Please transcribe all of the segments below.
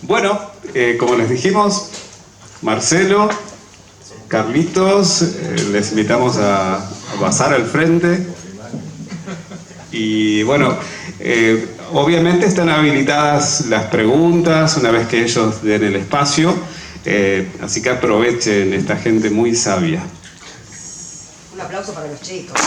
Bueno, como les dijimos, Marcelo, Carlitos, les invitamos a pasar al frente. Y bueno, obviamente están habilitadas las preguntas una vez que ellos den el espacio, así que aprovechen, esta gente muy sabia. Un aplauso para los chicos.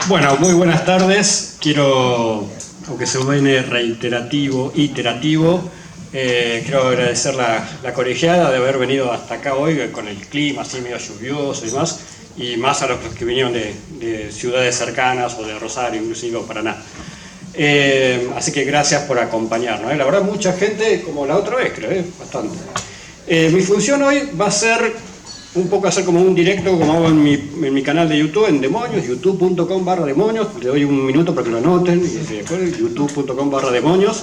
Bueno, muy buenas tardes. Quiero, aunque se suene reiterativo, iterativo, quiero agradecer la colegiada de haber venido hasta acá hoy con el clima así medio lluvioso y más a los que vinieron de ciudades cercanas o de Rosario, inclusive o Paraná. Así que gracias por acompañarnos. La verdad, mucha gente, como la otra vez, creo, bastante. Mi función hoy va a ser un poco hacer como un directo, como hago en mi canal de YouTube, en Demonios, youtube.com/demonios. Le doy un minuto para que lo anoten, youtube.com/demonios,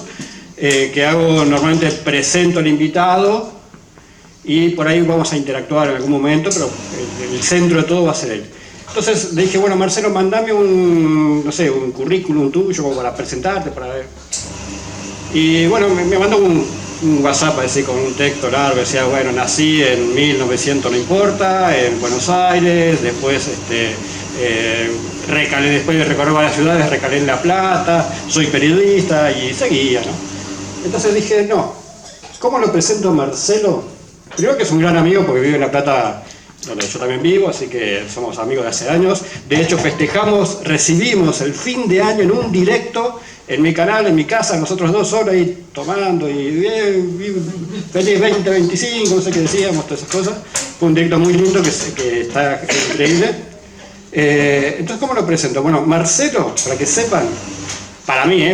que hago, normalmente presento al invitado y por ahí vamos a interactuar en algún momento, pero el centro de todo va a ser él. Entonces le dije, bueno, Marcelo, mandame un currículum tuyo como para presentarte, para ver. Y bueno, me mandó un WhatsApp así con un texto largo, decía, bueno, nací en 1900, no importa, en Buenos Aires, después recalé, después de recorrer varias ciudades, recalé en La Plata, soy periodista, y seguía, ¿no? Entonces dije, no, ¿cómo lo presento a Marcelo? Primero que es un gran amigo porque vive en La Plata, donde yo también vivo, así que somos amigos de hace años. De hecho, recibimos el fin de año en un directo en mi canal, en mi casa, nosotros dos solos ahí tomando y feliz 2025, no sé qué decíamos, todas esas cosas. Fue un directo muy lindo que está increíble. Entonces, ¿cómo lo presento? Bueno, Marcelo, para que sepan, para mí,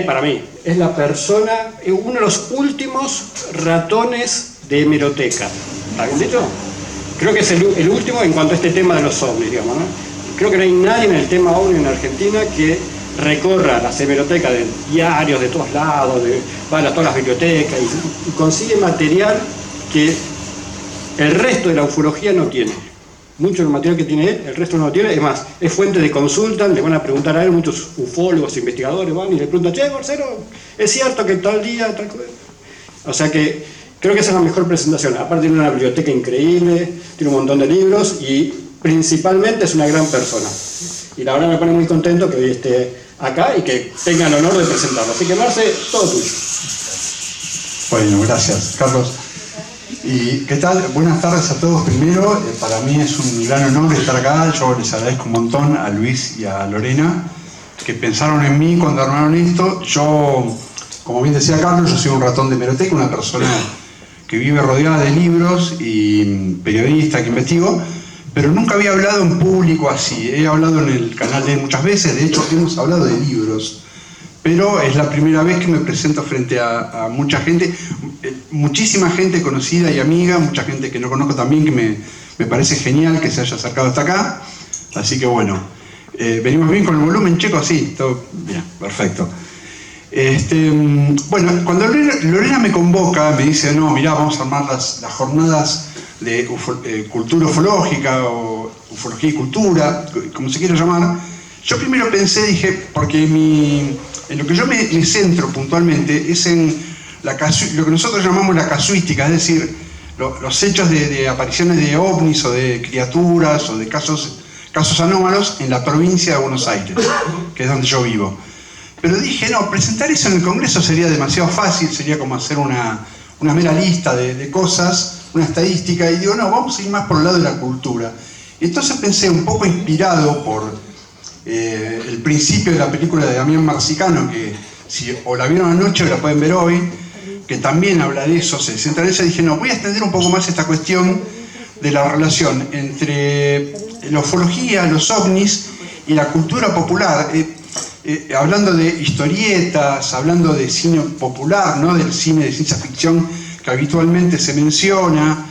es la persona, uno de los últimos ratones de hemeroteca. ¿Está bien dicho? Creo que es el último en cuanto a este tema de los ovnis, digamos, ¿no? Creo que no hay nadie en el tema ovni en Argentina que recorra las hemerotecas de diarios de todos lados, va a todas las bibliotecas y consigue material que el resto de la ufología no tiene. Mucho del material que tiene él, el resto no lo tiene. Es más, es fuente de consulta, le van a preguntar a él, muchos ufólogos, investigadores van y le preguntan, che, Marcelo, ¿es cierto que tal día, tal cosa? O sea que creo que esa es la mejor presentación. Aparte tiene una biblioteca increíble, tiene un montón de libros y principalmente es una gran persona. Y la verdad me pone muy contento que hoy esté acá y que tenga el honor de presentarlo. Así que Marce, todo tuyo. Bueno, gracias, Carlos. ¿Y qué tal? Buenas tardes a todos primero. Para mí es un gran honor estar acá. Yo les agradezco un montón a Luis y a Lorena que pensaron en mí cuando armaron esto. Yo, como bien decía Carlos, yo soy un ratón de hemeroteca, una persona que vive rodeada de libros y periodista que investigo, pero nunca había hablado en público así. He hablado en el canal de él muchas veces, de hecho hemos hablado de libros, pero es la primera vez que me presento frente a mucha gente, muchísima gente conocida y amiga, mucha gente que no conozco también, que me parece genial que se haya acercado hasta acá. Así que bueno, venimos bien con el volumen, Checo, sí, todo bien, perfecto. Bueno, cuando Lorena me convoca, me dice, no, mirá, vamos a armar las jornadas de cultura ufológica o ufología y cultura, como se quiera llamar. Yo primero pensé, dije, porque en lo que yo me centro puntualmente es en lo que nosotros llamamos la casuística, es decir, los hechos de apariciones de ovnis o de criaturas o de casos anómalos en la provincia de Buenos Aires, que es donde yo vivo. Pero dije, no, presentar eso en el Congreso sería demasiado fácil, sería como hacer una mera lista de cosas, una estadística, y digo, no, vamos a ir más por el lado de la cultura. Y entonces pensé, un poco inspirado por el principio de la película de Damián Marcicano, que si o la vieron anoche o la pueden ver hoy, que también habla de eso, se centra en eso, dije, no, voy a extender un poco más esta cuestión de la relación entre la ufología, los ovnis y la cultura popular. Hablando de historietas, hablando de cine popular, ¿no? Del cine de ciencia ficción que habitualmente se menciona,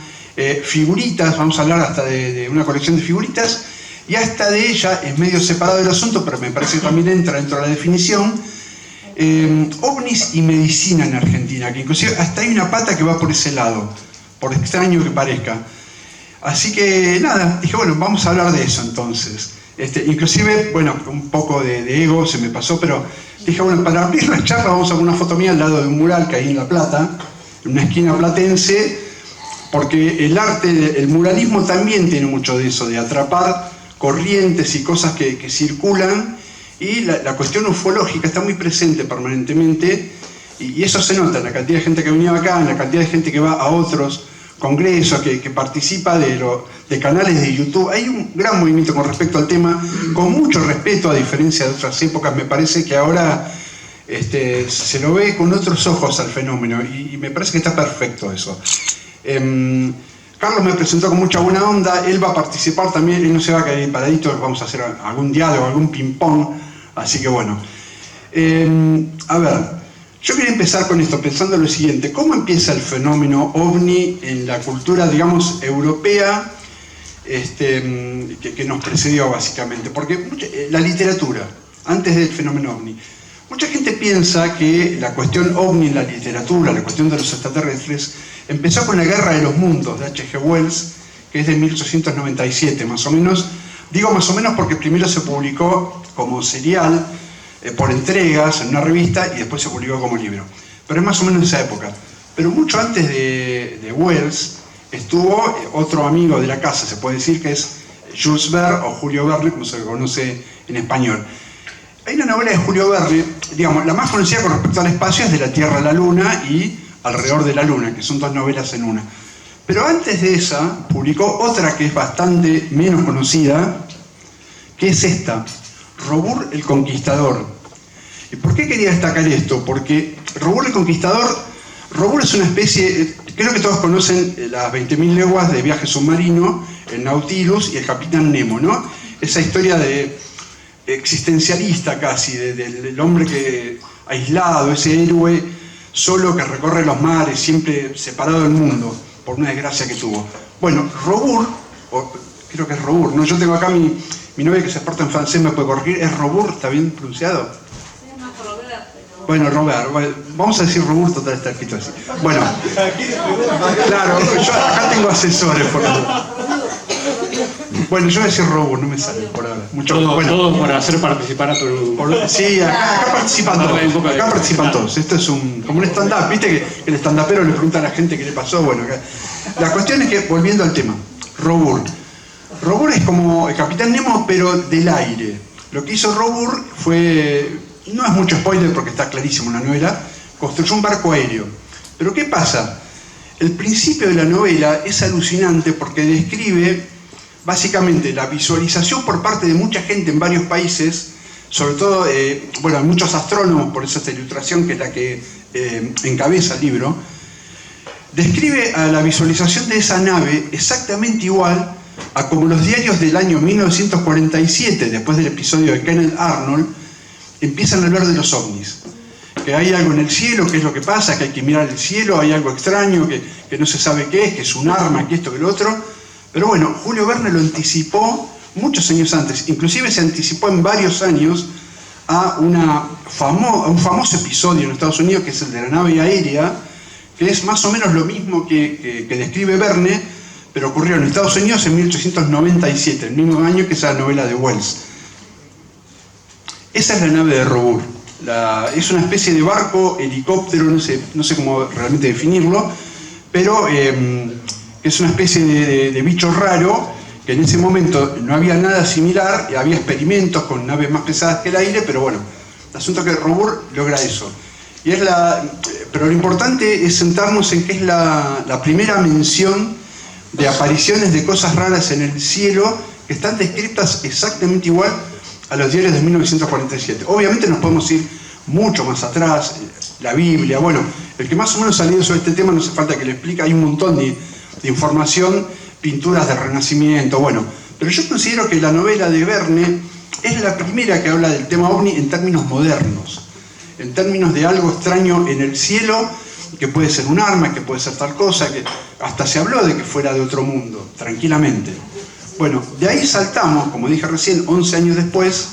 figuritas, vamos a hablar hasta de una colección de figuritas, y hasta de ella, es medio separado del asunto, pero me parece que también entra dentro de la definición, ovnis y medicina en Argentina, que inclusive hasta hay una pata que va por ese lado, por extraño que parezca. Así que nada, dije, bueno, vamos a hablar de eso entonces. Inclusive, bueno, un poco de ego se me pasó, pero dije, bueno, para abrir la charla vamos a poner una foto mía al lado de un mural que hay en La Plata, en una esquina platense, porque el arte, el muralismo también tiene mucho de eso, de atrapar corrientes y cosas que circulan, y la cuestión ufológica está muy presente permanentemente, y eso se nota en la cantidad de gente que venía acá, en la cantidad de gente que va a otros congresos, que participa de canales de YouTube. Hay un gran movimiento con respecto al tema, con mucho respeto, a diferencia de otras épocas. Me parece que ahora se lo ve con otros ojos al fenómeno, y me parece que está perfecto eso. Carlos me presentó con mucha buena onda, él va a participar también, él no se va a quedar paradito, vamos a hacer algún diálogo, algún ping-pong, así que bueno. A ver, yo quería empezar con esto, pensando lo siguiente: ¿cómo empieza el fenómeno OVNI en la cultura, digamos, europea, que nos precedió básicamente? Porque la literatura, antes del fenómeno OVNI, mucha gente piensa que la cuestión OVNI en la literatura, la cuestión de los extraterrestres, empezó con La Guerra de los Mundos, de H.G. Wells, que es de 1897, más o menos. Digo más o menos porque primero se publicó como serial, por entregas en una revista, y después se publicó como libro. Pero es más o menos en esa época. Pero mucho antes de Wells estuvo otro amigo de la casa, se puede decir, que es Jules Verne, o Julio Verne, como se le conoce en español. Hay una novela de Julio Verne, digamos, la más conocida con respecto al espacio es De la Tierra a la Luna y Alrededor de la Luna, que son dos novelas en una. Pero antes de esa, publicó otra que es bastante menos conocida, que es esta, Robur el Conquistador. ¿Y por qué quería destacar esto? Porque Robur el Conquistador, Robur es una especie, creo que todos conocen las 20.000 leguas de viaje submarino, el Nautilus y el Capitán Nemo, ¿no? Esa historia existencialista casi, del hombre que aislado, ese héroe solo que recorre los mares, siempre separado del mundo, por una desgracia que tuvo. Bueno, Robur, creo que es Robur, ¿no? Yo tengo acá mi novia que se exporta en francés, me puede corregir, ¿es Robur? ¿Está bien pronunciado? Bueno, Robert, vamos a decir Robur, total está escrito así. Bueno, claro, yo acá tengo asesores por favor. Bueno, yo voy a decir Robur, no me sale por ahora. Todo para hacer participar a tu... Sí, acá participan todos. Acá participan todos. Esto es como un stand-up, viste que el stand-upero le pregunta a la gente qué le pasó. Bueno, acá. La cuestión es que, volviendo al tema, Robur. Robur es como el Capitán Nemo, pero del aire. Lo que hizo Robur fue, no es mucho spoiler porque está clarísimo en la novela, construyó un barco aéreo. Pero ¿qué pasa? El principio de la novela es alucinante porque describe básicamente la visualización por parte de mucha gente en varios países, sobre todo, bueno, hay muchos astrónomos, por eso esta ilustración que es la que encabeza el libro, describe a la visualización de esa nave exactamente igual a como los diarios del año 1947, después del episodio de Kenneth Arnold, empiezan a hablar de los ovnis. Que hay algo en el cielo, que es lo que pasa, que hay que mirar el cielo, hay algo extraño, que no se sabe qué es, que es un arma, que esto, que lo otro. Pero bueno, Julio Verne lo anticipó muchos años antes, inclusive se anticipó en varios años a un famoso episodio en Estados Unidos, que es el de la nave aérea, que es más o menos lo mismo que describe Verne, pero ocurrió en Estados Unidos en 1897, el mismo año que esa novela de Wells. Esa es la nave de Robur. Es una especie de barco, helicóptero, no sé cómo realmente definirlo, pero es una especie de bicho raro, que en ese momento no había nada similar, y había experimentos con naves más pesadas que el aire, pero bueno, el asunto es que Robur logra eso. Pero lo importante es centrarnos en que es la primera mención de apariciones de cosas raras en el cielo que están descritas exactamente igual a los diarios de 1947. Obviamente nos podemos ir mucho más atrás, la Biblia, bueno, el que más o menos ha salido sobre este tema no hace falta que le explique, hay un montón de información, pinturas del Renacimiento, bueno, pero yo considero que la novela de Verne es la primera que habla del tema OVNI en términos modernos, en términos de algo extraño en el cielo, que puede ser un arma, que puede ser tal cosa, que hasta se habló de que fuera de otro mundo, tranquilamente. Bueno, de ahí saltamos, como dije recién, 11 años después,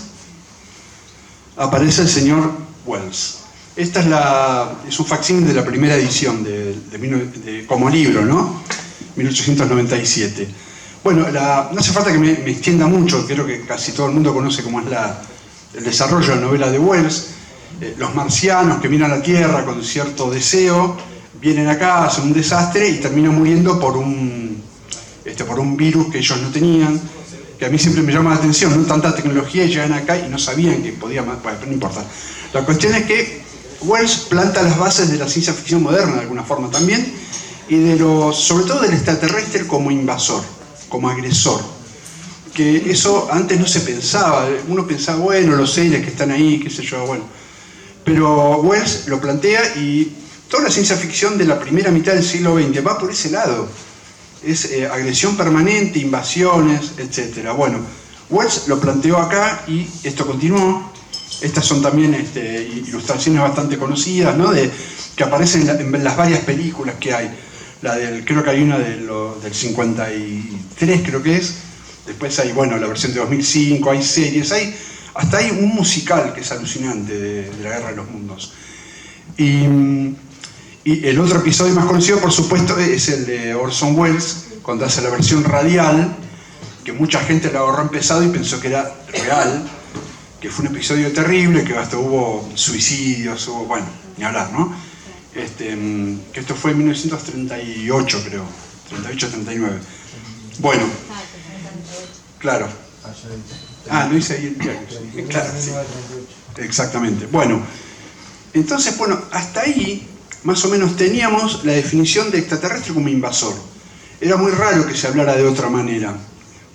aparece el señor Wells. Esta es un facsímil de la primera edición como libro, ¿no? 1897. Bueno, no hace falta que me extienda mucho, creo que casi todo el mundo conoce cómo es el desarrollo de la novela de Wells. Los marcianos que miran a la Tierra con cierto deseo, vienen acá, hacen un desastre y terminan muriendo por un virus que ellos no tenían, que a mí siempre me llama la atención, ¿no? Tanta tecnología y llegan acá y no sabían que podía más, bueno, pero no importa. La cuestión es que Wells planta las bases de la ciencia ficción moderna de alguna forma también, y sobre todo del extraterrestre como invasor, como agresor. Que eso antes no se pensaba, uno pensaba, bueno, los seres que están ahí, qué sé yo, bueno. Pero Wells lo plantea y toda la ciencia ficción de la primera mitad del siglo XX va por ese lado. Es agresión permanente, invasiones, etc. Bueno, Wells lo planteó acá y esto continuó. Estas son también ilustraciones bastante conocidas, ¿no? Que aparecen en las varias películas que hay. Creo que hay una del 53, creo que es. Después hay, bueno, la versión de 2005, hay series, hasta hay un musical que es alucinante de la Guerra de los Mundos. Y el otro episodio más conocido, por supuesto, es el de Orson Welles, cuando hace la versión radial, que mucha gente la agarró en pesado y pensó que era real, que fue un episodio terrible, que hasta hubo suicidios, bueno, ni hablar, ¿no? Que esto fue en 1938, creo, 38-39. Bueno, claro. Lo hice ahí, claro, sí. Exactamente. Bueno, entonces, hasta ahí, más o menos teníamos la definición de extraterrestre como invasor. Era muy raro que se hablara de otra manera.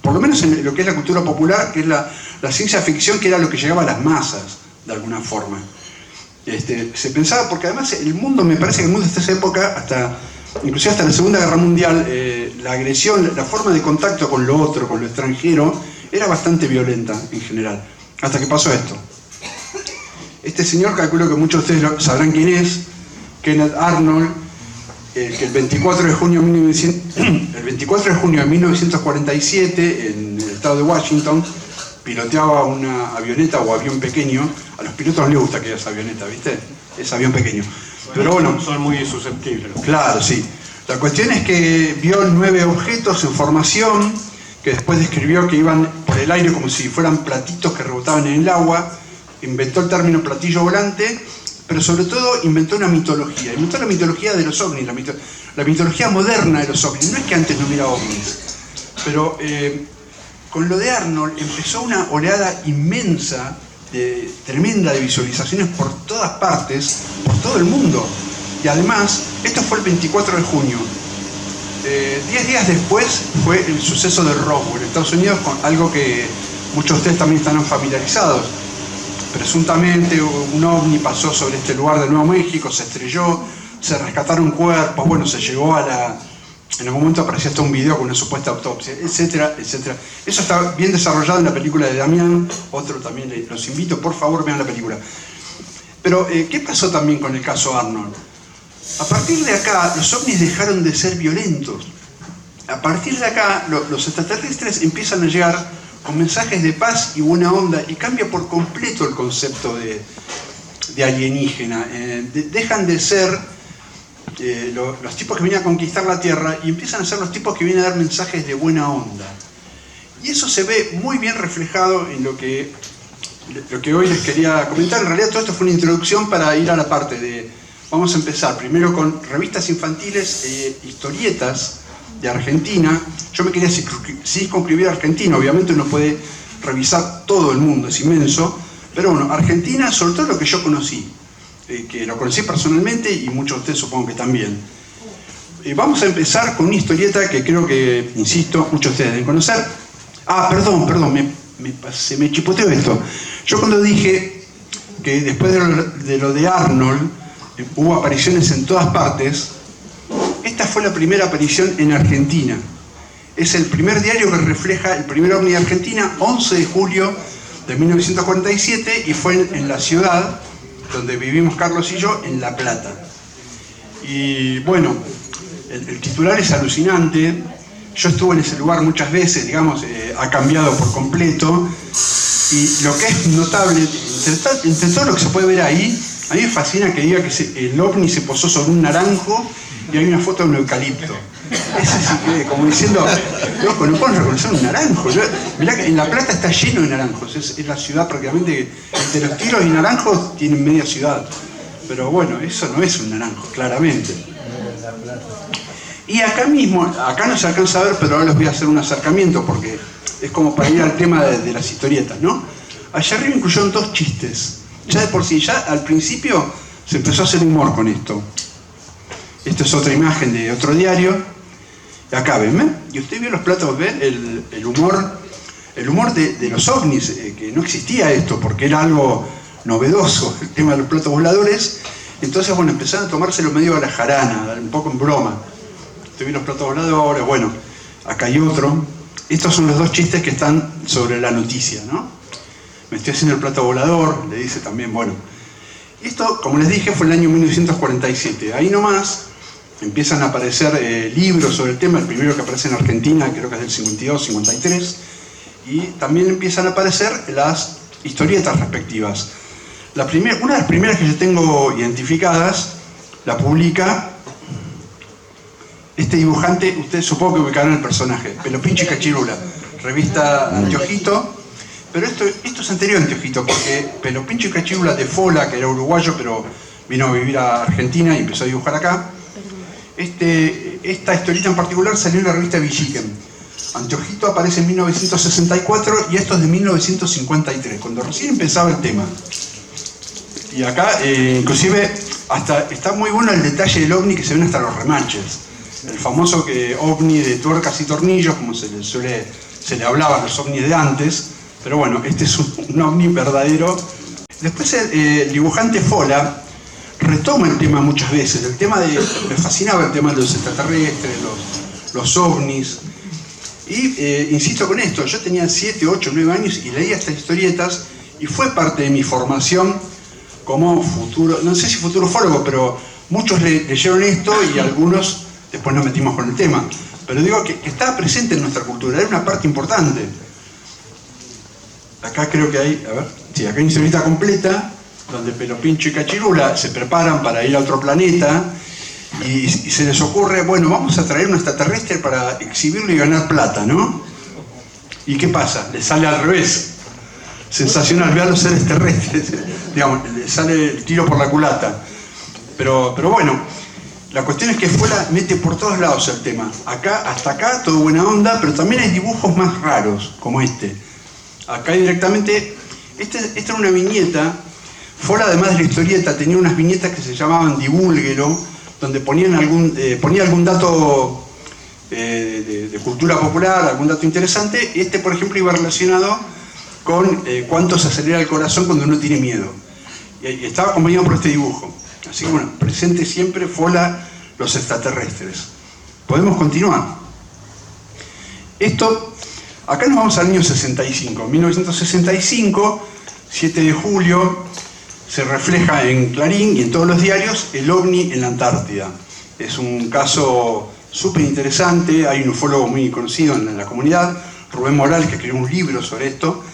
Por lo menos en lo que es la cultura popular, que es la ciencia ficción, que era lo que llegaba a las masas, de alguna forma. Se pensaba, porque además el mundo, me parece que el mundo hasta esa época, inclusive hasta la Segunda Guerra Mundial, la agresión, la forma de contacto con lo otro, con lo extranjero, era bastante violenta en general. Hasta que pasó esto. Este señor, calculo que muchos de ustedes sabrán quién es, Kenneth Arnold, que el 24 de junio de 1947, en el estado de Washington, piloteaba una avioneta o avión pequeño. A los pilotos no les gusta que haya esa avioneta, ¿viste? Es avión pequeño. Pero bueno, son muy susceptibles. Claro, sí. La cuestión es que vio 9 objetos en formación, que después describió que iban por el aire como si fueran platitos que rebotaban en el agua. Inventó el término platillo volante, pero sobre todo inventó una mitología. Inventó la mitología de los ovnis, la mitología moderna de los ovnis. No es que antes no hubiera ovnis, pero con lo de Arnold empezó una oleada inmensa, tremenda de visualizaciones por todas partes, por todo el mundo. Y además, esto fue el 24 de junio. 10 días después fue el suceso de Roswell, en Estados Unidos, con algo que muchos de ustedes también están familiarizados. Presuntamente un ovni pasó sobre este lugar de Nuevo México, se estrelló, se rescataron cuerpos, bueno, se llegó en algún momento apareció hasta un video con una supuesta autopsia, etcétera, etcétera. Eso está bien desarrollado en la película de Damián, otro también, los invito, por favor, vean la película. Pero, ¿qué pasó también con el caso Arnold? A partir de acá, los ovnis dejaron de ser violentos. A partir de acá, los extraterrestres empiezan a llegar con mensajes de paz y buena onda, y cambia por completo el concepto de alienígena. Dejan de ser los tipos que vienen a conquistar la Tierra y empiezan a ser los tipos que vienen a dar mensajes de buena onda. Y eso se ve muy bien reflejado en lo que hoy les quería comentar. En realidad todo esto fue una introducción para ir a la parte de... Vamos a empezar primero con revistas infantiles, historietas de Argentina. Yo me quería circunscribir a Argentina, obviamente uno puede revisar todo el mundo, es inmenso, pero bueno, Argentina, sobre todo lo que yo conocí, que lo conocí personalmente y muchos de ustedes supongo que también. Vamos a empezar con una historieta que creo que, insisto, muchos de ustedes deben conocer. Perdón, se me chipoteó esto. Yo cuando dije que después de lo de Arnold hubo apariciones en todas partes, esta fue la primera aparición en Argentina. Es el primer diario que refleja el primer ovni de Argentina, 11 de julio de 1947, y fue en la ciudad donde vivimos Carlos y yo, en La Plata. Y bueno, el titular es alucinante. Yo estuve en ese lugar muchas veces, digamos, ha cambiado por completo. Y lo que es notable, entre todo lo que se puede ver ahí, a mí me fascina que diga que el ovni se posó sobre un naranjo y hay una foto de un eucalipto. Es así, como diciendo, loco, no pueden reconocer un naranjo. Mirá que en La Plata está lleno de naranjos, es la ciudad prácticamente, entre los tiros y naranjos tienen media ciudad. Pero bueno, eso no es un naranjo, claramente. Y acá mismo, acá no se alcanza a ver, pero ahora les voy a hacer un acercamiento porque es como para ir al tema de las historietas, ¿no? Allá arriba incluyeron 2 chistes. Ya de por sí, ya al principio se empezó a hacer humor con esto. Esta es otra imagen de otro diario. Acá ven, ¿eh? Y usted vio los platos, ¿ven? El humor de los ovnis, que no existía esto porque era algo novedoso, el tema de los platos voladores. Entonces, bueno, empezaron a tomárselo medio a la jarana, un poco en broma. Usted vio los platos voladores, bueno, acá hay otro. Estos son los 2 chistes que están sobre la noticia, ¿no? Me estoy haciendo el plato volador, le dice también, bueno. Esto, como les dije, fue el año 1947. Ahí nomás empiezan a aparecer libros sobre el tema. El primero que aparece en Argentina, creo que es del 52, 53. Y también empiezan a aparecer las historietas respectivas. Una de las primeras que yo tengo identificadas, la publica este dibujante. Ustedes supongo que ubicaron el personaje, Pelo Pincho y Cachirula, revista Anteojito. Pero esto es anterior a Anteojito, porque Pelo Pincho y Cachirula de Fola, que era uruguayo, pero vino a vivir a Argentina y empezó a dibujar acá. Esta historieta en particular salió en la revista Villiquen. Anteojito aparece en 1964 y esto es de 1953, cuando recién empezaba el tema. Y acá, inclusive, hasta está muy bueno el detalle del ovni, que se ven hasta los remaches. El famoso ovni de tuercas y tornillos, como se le hablaba a los ovnis de antes. Pero bueno, este es un ovni verdadero. Después el dibujante Fola retoma el tema muchas veces. Me fascinaba el tema de los extraterrestres, los ovnis. Y insisto con esto, yo tenía 7, 8, 9 años y leía estas historietas y fue parte de mi formación como futuro, no sé si futuro ufólogo, pero muchos leyeron esto y algunos después nos metimos con el tema. Pero digo que estaba presente en nuestra cultura, era una parte importante. Acá creo que hay, a ver, sí, acá hay una historieta completa donde Pelo Pincho y Cachirula se preparan para ir a otro planeta y se les ocurre, bueno, vamos a traer un extraterrestre para exhibirlo y ganar plata, ¿no? ¿Y qué pasa? Le sale al revés. Sensacional, ve a los seres terrestres, digamos, le sale el tiro por la culata. Pero bueno, la cuestión es que Fola mete por todos lados el tema. Hasta acá, todo buena onda, pero también hay dibujos más raros, como este. Acá directamente, esta era una viñeta. Fola, además de la historieta, tenía unas viñetas que se llamaban Divúlguelo, donde ponía algún dato de cultura popular, algún dato interesante. Por ejemplo, iba relacionado con cuánto se acelera el corazón cuando uno tiene miedo. Y estaba acompañado por este dibujo. Así que bueno, presente siempre Fola, los extraterrestres. Podemos continuar. Acá nos vamos al año 65. 1965, 7 de julio, se refleja en Clarín y en todos los diarios el ovni en la Antártida. Es un caso súper interesante. Hay un ufólogo muy conocido en la comunidad, Rubén Morales, que escribió un libro sobre esto.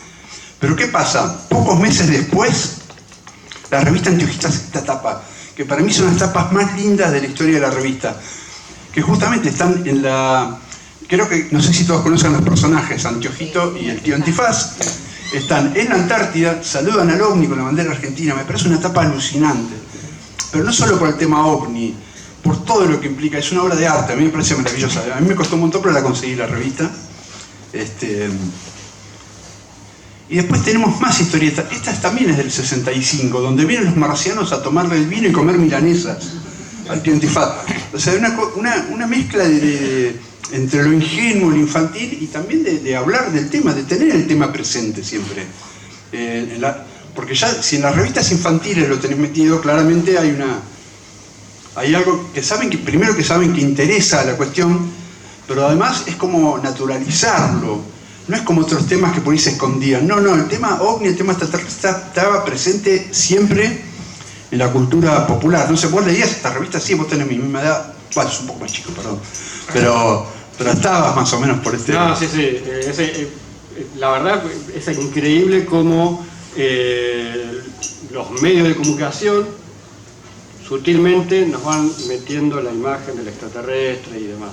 Pero ¿qué pasa? Pocos meses después, la revista Anteojito hace esta tapa, que para mí son las tapas más lindas de la historia de la revista, que justamente están en la... Creo que, no sé si todos conocen los personajes, Anteojito y el tío Antifaz. Están en la Antártida, saludan al ovni con la bandera argentina. Me parece una tapa alucinante. Pero no solo por el tema ovni, por todo lo que implica. Es una obra de arte, a mí me parece maravillosa. A mí me costó un montón, pero la conseguí la revista. Y después tenemos más historietas. Esta también es del 65, donde vienen los marcianos a tomarle el vino y comer milanesas al tío Antifaz. O sea, una mezcla entre lo ingenuo, lo infantil y también de hablar del tema, de tener el tema presente siempre. Porque ya si en las revistas infantiles lo tenés metido, claramente hay algo que saben primero que saben que interesa la cuestión, pero además es como naturalizarlo. No es como otros temas que por ahí se escondían. No, el tema ovni, el tema extraterrestre estaba presente siempre en la cultura popular. No sé, vos leías esta revista, sí, vos tenés mi misma edad. Bueno, es un poco más chico, perdón. Pero estabas más o menos por este... No, sí. La verdad es increíble cómo los medios de comunicación sutilmente nos van metiendo la imagen del extraterrestre y demás.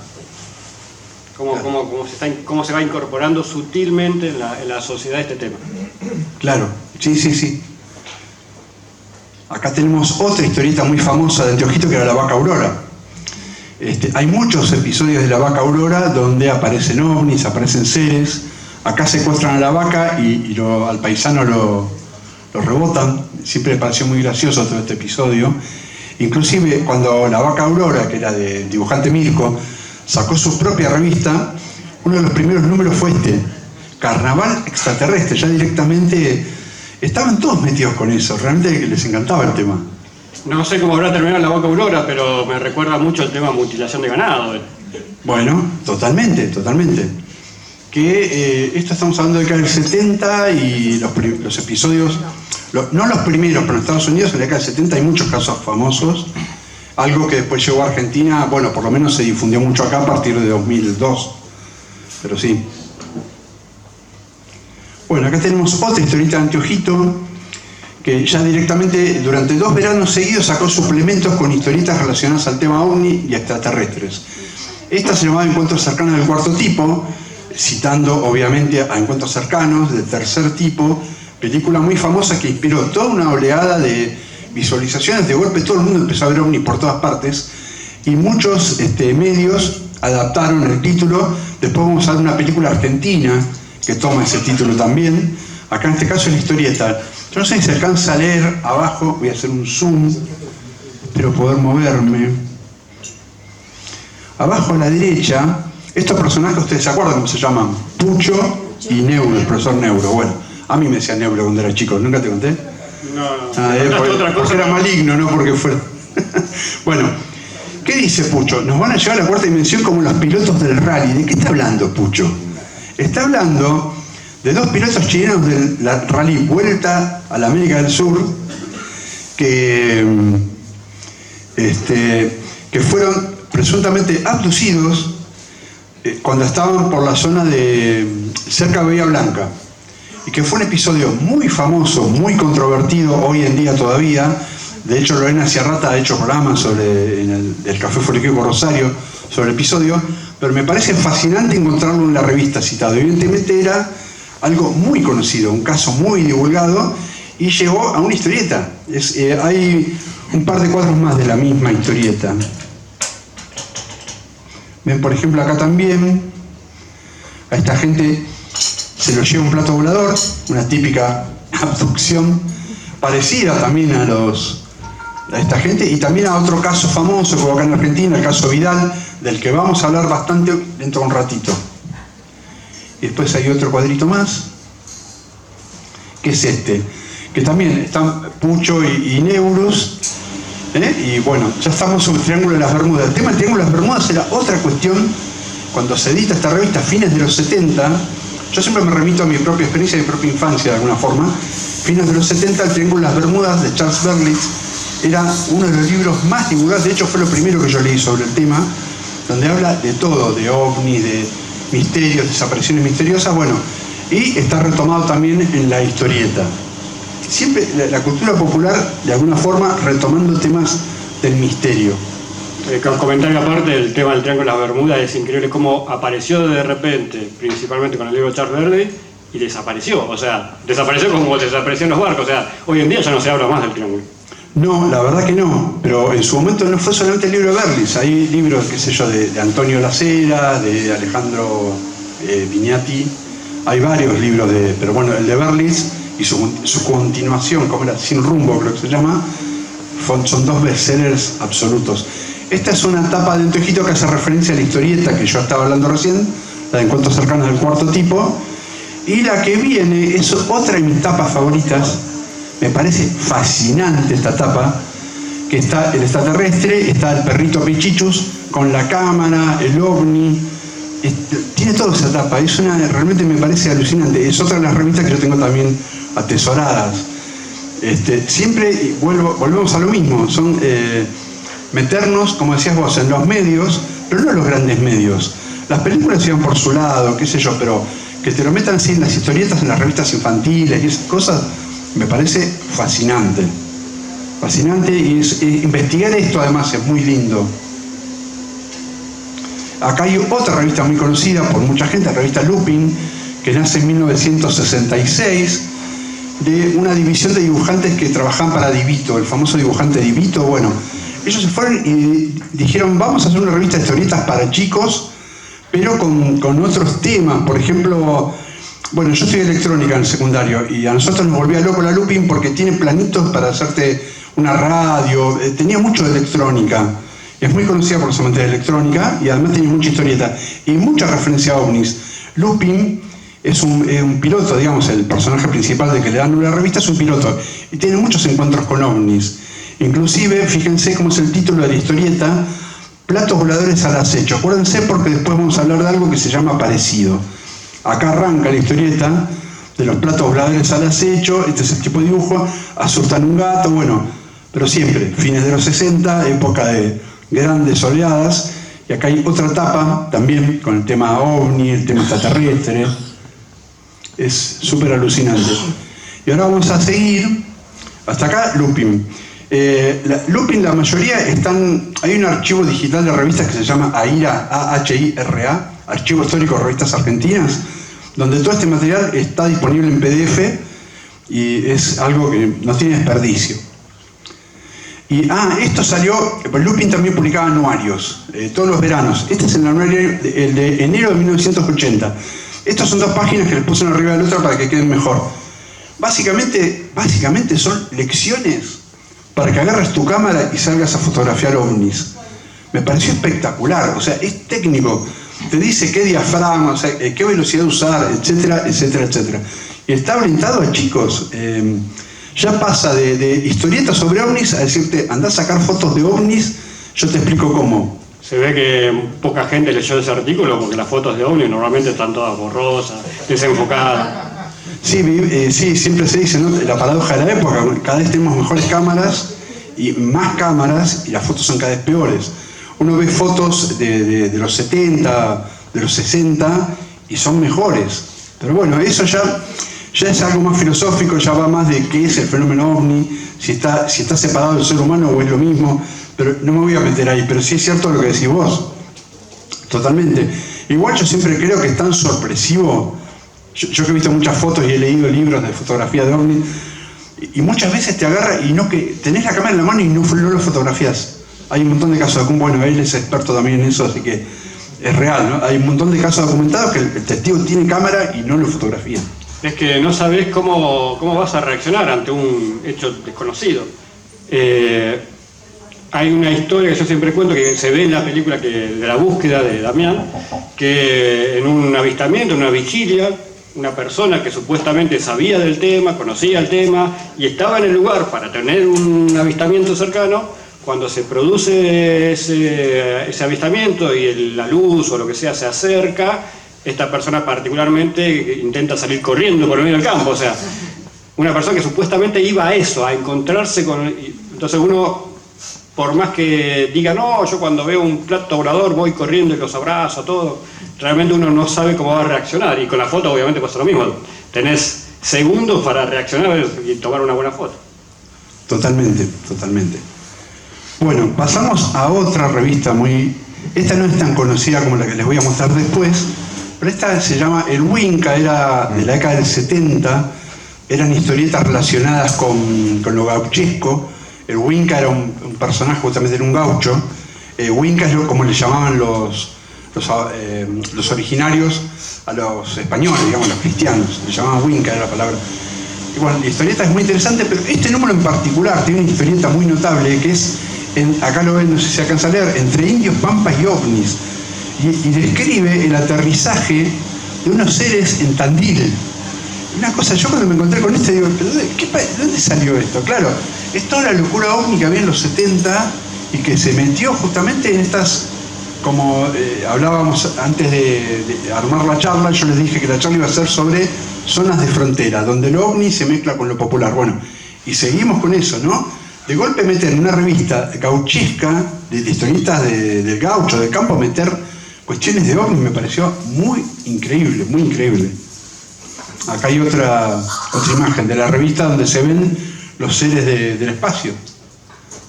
cómo se va incorporando sutilmente en la sociedad este tema. Claro, sí. Acá tenemos otra historieta muy famosa de Anteojito, que era La Vaca Aurora. Hay muchos episodios de La Vaca Aurora donde aparecen ovnis, aparecen seres. Acá secuestran a la vaca y al paisano lo rebotan. Siempre me pareció muy gracioso todo este episodio. Inclusive cuando La Vaca Aurora, que era de dibujante Mirko, sacó su propia revista, uno de los primeros números fue Carnaval Extraterrestre. Ya directamente estaban todos metidos con eso, realmente les encantaba el tema. No sé cómo habrá terminado La Vaca Aurora, pero me recuerda mucho el tema mutilación de ganado. Bueno, totalmente. Que esto estamos hablando de acá del 70 y los episodios, no los primeros, pero en Estados Unidos en la década del 70 hay muchos casos famosos. Algo que después llegó a Argentina, bueno, por lo menos se difundió mucho acá a partir de 2002. Pero sí. Bueno, acá tenemos otra historieta de Anteojito, que ya directamente durante 2 veranos seguidos sacó suplementos con historietas relacionadas al tema ovni y extraterrestres. Esta se llamaba Encuentros cercanos del cuarto tipo, citando obviamente a Encuentros cercanos del tercer tipo, película muy famosa que inspiró toda una oleada de visualizaciones. De golpe todo el mundo empezó a ver ovnis por todas partes y muchos medios adaptaron el título. Después vamos a ver una película argentina que toma ese título también. Acá en este caso es la historieta. Yo no sé si se alcanza a leer abajo, voy a hacer un zoom, espero poder moverme. Abajo a la derecha, estos personajes, ustedes se acuerdan cómo se llaman, Pucho y Neuro, el profesor Neuro. Bueno, a mí me decía Neuro cuando era chico, ¿nunca te conté? No. Otra cosa era maligno, no porque fuera. Bueno, ¿qué dice Pucho? Nos van a llevar a la cuarta dimensión como los pilotos del rally. ¿De qué está hablando Pucho? Está hablando de 2 pilotos chilenos del rally Vuelta a la América del Sur que fueron presuntamente abducidos cuando estaban por la zona de cerca de Bahía Blanca, y que fue un episodio muy famoso, muy controvertido hoy en día todavía. De hecho, Lorena Ciarrata ha hecho programas en el Café Folclórico Rosario sobre el episodio, pero me parece fascinante encontrarlo en la revista citado. Evidentemente era algo muy conocido, un caso muy divulgado, y llegó a una historieta. Hay un par de cuadros más de la misma historieta. Ven, por ejemplo, acá también a esta gente se lo lleva un plato volador, una típica abducción, parecida también a esta gente, y también a otro caso famoso que hubo acá en Argentina, el caso Vidal, del que vamos a hablar bastante dentro de un ratito. Y después hay otro cuadrito más, que es que también están Pucho y Neurus, y bueno, ya estamos sobre el Triángulo de las Bermudas. El tema del Triángulo de las Bermudas era otra cuestión. Cuando se edita esta revista a fines de los 70, yo siempre me remito a mi propia experiencia, a mi propia infancia de alguna forma. Fines de los 70, el Triángulo de las Bermudas de Charles Berlitz era uno de los libros más divulgados. De hecho, fue lo primero que yo leí sobre el tema, donde habla de todo, de ovnis, de misterios, desapariciones misteriosas, bueno, y está retomado también en la historieta. Siempre la cultura popular, de alguna forma, retomando temas del misterio. Comentario aparte, el tema del Triángulo de las Bermudas es increíble cómo apareció de repente, principalmente con el libro de Charles Berlitz, y desapareció. O sea, desapareció como desaparecieron los barcos. O sea, hoy en día ya no se habla más del Triángulo. No, la verdad que no, pero en su momento no fue solamente el libro de Berlitz. Hay libros, qué sé yo, de Antonio Lacera, de Alejandro Viñati. Hay varios libros pero bueno, el de Berlitz y su continuación, como era Sin Rumbo, creo que se llama, son 2 bestsellers absolutos. Esta es una tapa de Anteojito que hace referencia a la historieta que yo estaba hablando recién, la de Encuentros cercanos del cuarto tipo, y la que viene es otra de mis tapas favoritas. Me parece fascinante esta tapa, que está el extraterrestre, está el perrito Pichichus con la cámara, el ovni, tiene toda esa tapa, realmente me parece alucinante. Es otra de las revistas que yo tengo también atesoradas. Siempre volvemos a lo mismo, son meternos, como decías vos, en los medios, pero no en los grandes medios. Las películas iban por su lado, qué sé yo, pero que te lo metan así en las historietas, en las revistas infantiles y esas cosas, me parece fascinante. Fascinante, y investigar esto además es muy lindo. Acá hay otra revista muy conocida por mucha gente, la revista Lupin, que nace en 1966, de una división de dibujantes que trabajaban para Divito, el famoso dibujante Divito. Bueno, ellos se fueron y dijeron, vamos a hacer una revista de historietas para chicos, pero con otros temas. Por ejemplo, bueno, yo estudié electrónica en el secundario y a nosotros nos volvía loco la Lupin porque tiene planitos para hacerte una radio, tenía mucho de electrónica. Es muy conocida por los amantes de electrónica y además tiene mucha historieta y mucha referencia a ovnis. Lupin es un piloto, digamos, el personaje principal de que le dan una revista es un piloto y tiene muchos encuentros con ovnis. Inclusive, fíjense cómo es el título de la historieta, Platos voladores al acecho. Acuérdense porque después vamos a hablar de algo que se llama parecido. Acá arranca la historieta de los platos voladores al acecho, este es el tipo de dibujo, asustan un gato, bueno, pero siempre, fines de los 60, época de grandes oleadas, y acá hay otra etapa también con el tema ovni, el tema extraterrestre, es súper alucinante. Y ahora vamos a seguir, hasta acá Lupin. Lupin, la mayoría hay un archivo digital de revistas que se llama AHIRA, A-H-I-R-A, Archivo Histórico de Revistas Argentinas, donde todo este material está disponible en PDF y es algo que no tiene desperdicio. Y esto salió, Lupin también publicaba anuarios, todos los veranos. Este es el anuario el de enero de 1980. Estas son dos páginas que les puse una arriba de la otra para que queden mejor. Básicamente son lecciones para que agarres tu cámara y salgas a fotografiar ovnis. Me pareció espectacular, o sea, es técnico. Te dice qué diafragma, o sea, qué velocidad usar, etcétera, etcétera, etcétera. Y está orientado a chicos. Ya pasa de historietas sobre ovnis a decirte, andá a sacar fotos de ovnis, yo te explico cómo. Se ve que poca gente leyó ese artículo porque las fotos de ovnis normalmente están todas borrosas, desenfocadas. Sí, siempre se dice, ¿no? La paradoja de la época, cada vez tenemos mejores cámaras y más cámaras y las fotos son cada vez peores. Uno ve fotos de los 70, de los 60 y son mejores. Pero bueno, eso ya es algo más filosófico, ya va más de qué es el fenómeno ovni, si está separado del ser humano o es lo mismo, pero no me voy a meter ahí, pero sí es cierto lo que decís vos, totalmente. Igual yo siempre creo que es tan sorpresivo, yo que he visto muchas fotos y he leído libros de fotografía de ovni, y muchas veces te agarra y no que tenés la cámara en la mano y no lo fotografías. Hay un montón de casos, bueno, él es experto también en eso, así que es real, ¿no? Hay un montón de casos documentados que el testigo tiene cámara y no lo fotografía. Es que no sabés cómo vas a reaccionar ante un hecho desconocido. Hay una historia que yo siempre cuento que se ve en la película de la búsqueda de Damián, que en un avistamiento, en una vigilia, una persona que supuestamente sabía del tema, conocía el tema y estaba en el lugar para tener un avistamiento cercano. Cuando se produce ese avistamiento y la luz o lo que sea se acerca, esta persona particularmente intenta salir corriendo por el medio del campo. O sea, una persona que supuestamente iba a eso, a encontrarse con... Entonces uno, por más que diga, no, yo cuando veo un plato volador voy corriendo y los abrazo, todo, realmente uno no sabe cómo va a reaccionar. Y con la foto obviamente pasa lo mismo. Tenés segundos para reaccionar y tomar una buena foto. Totalmente, totalmente. Bueno, pasamos a otra revista esta no es tan conocida como la que les voy a mostrar después, pero esta se llama El Winca, era de la década del 70, eran historietas relacionadas con lo gauchesco. El Winca era un personaje, justamente era un gaucho. Winca es como le llamaban los originarios a los españoles, digamos, los cristianos, le llamaban Winca, era la palabra. Y bueno, la historieta es muy interesante, pero este número en particular tiene una historieta muy notable que es, acá lo ven, no sé si se alcanza a leer, entre indios, pampas y ovnis. Y describe el aterrizaje de unos seres en Tandil. Una cosa, yo cuando me encontré con este digo, ¿de dónde salió esto? Claro, es toda la locura ovni que había en los 70 y que se metió justamente en estas, como hablábamos antes de armar la charla, yo les dije que la charla iba a ser sobre zonas de frontera, donde lo ovni se mezcla con lo popular. Bueno, y seguimos con eso, ¿no? De golpe meter en una revista gauchesca, de historietas del gaucho, del campo, meter cuestiones de ovni me pareció muy increíble, muy increíble. Acá hay otra imagen de la revista donde se ven los seres del espacio,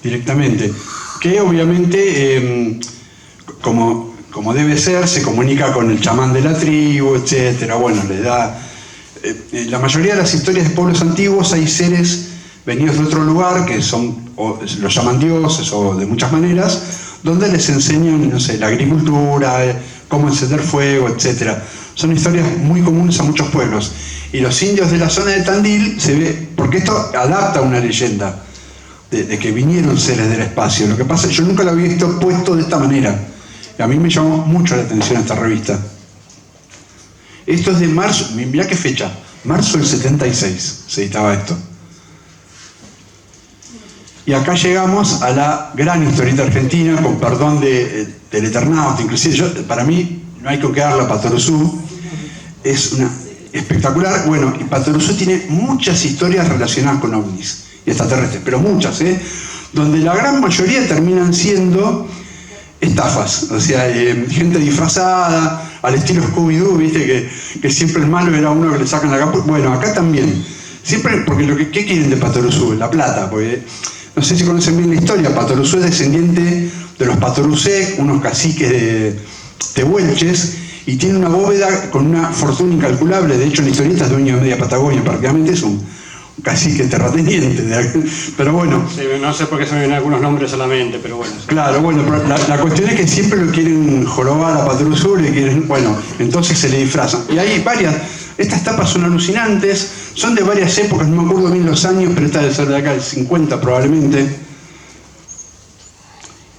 directamente. Que obviamente, como como debe ser, se comunica con el chamán de la tribu, etcétera. Bueno, le da... en la mayoría de las historias de pueblos antiguos hay seres venidos de otro lugar, que son, o los llaman dioses o de muchas maneras, donde les enseñan, no sé, la agricultura, cómo encender fuego, etcétera. Son historias muy comunes a muchos pueblos. Y los indios de la zona de Tandil se ve, porque esto adapta a una leyenda de que vinieron seres del espacio. Lo que pasa es que yo nunca lo había visto puesto de esta manera. Y a mí me llamó mucho la atención esta revista. Esto es de marzo, mirá qué fecha, marzo del 76 se editaba esto. Y acá llegamos a la gran historieta argentina, con perdón del Eternauta, inclusive para mí no hay que quedarla, Patoruzú, es una espectacular. Bueno, y Patoruzú tiene muchas historias relacionadas con ovnis y extraterrestres, pero muchas, donde la gran mayoría terminan siendo estafas, o sea, gente disfrazada, al estilo Scooby-Doo, viste, que siempre el malo era uno que le sacan la capa. Bueno, acá también, siempre, porque ¿qué quieren de Patoruzú? La plata, porque no sé si conocen bien la historia. Patoruzú es descendiente de los Patoruzek, unos caciques de Tehuelches, y tiene una bóveda con una fortuna incalculable. De hecho, la historieta es dueño de media Patagonia, prácticamente es un cacique terrateniente. Pero bueno. Sí, no sé por qué se me vienen algunos nombres solamente, pero bueno. Claro, bueno, pero la cuestión es que siempre lo quieren jorobar a Patoruzú, le quieren, bueno, entonces se le disfrazan. Y hay varias, estas tapas son alucinantes, son de varias épocas, no me acuerdo bien los años, pero esta debe ser de acá, del 50 probablemente.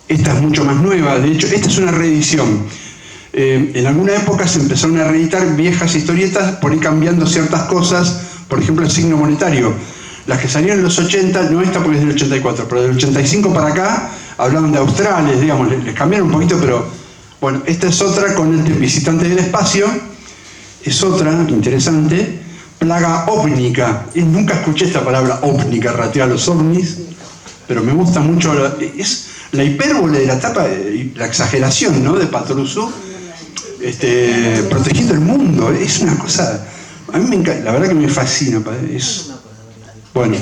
Esta es mucho más nueva, de hecho, esta es una reedición. En alguna época se empezaron a reeditar viejas historietas, por ir cambiando ciertas cosas, por ejemplo el signo monetario. Las que salieron en los 80, no esta porque es del 84, pero del 85 para acá, hablaban de australes, digamos, les cambiaron un poquito, pero bueno, esta es otra con el visitante del espacio, es otra interesante, plaga ovnica. Nunca escuché esta palabra ovnica, ratear los ovnis, pero me gusta mucho, es la hipérbole de la tapa, la exageración, ¿no?, de Patoruzú, protegiendo el mundo. Es una cosa, a mí me encanta, la verdad que me fascina. Bueno,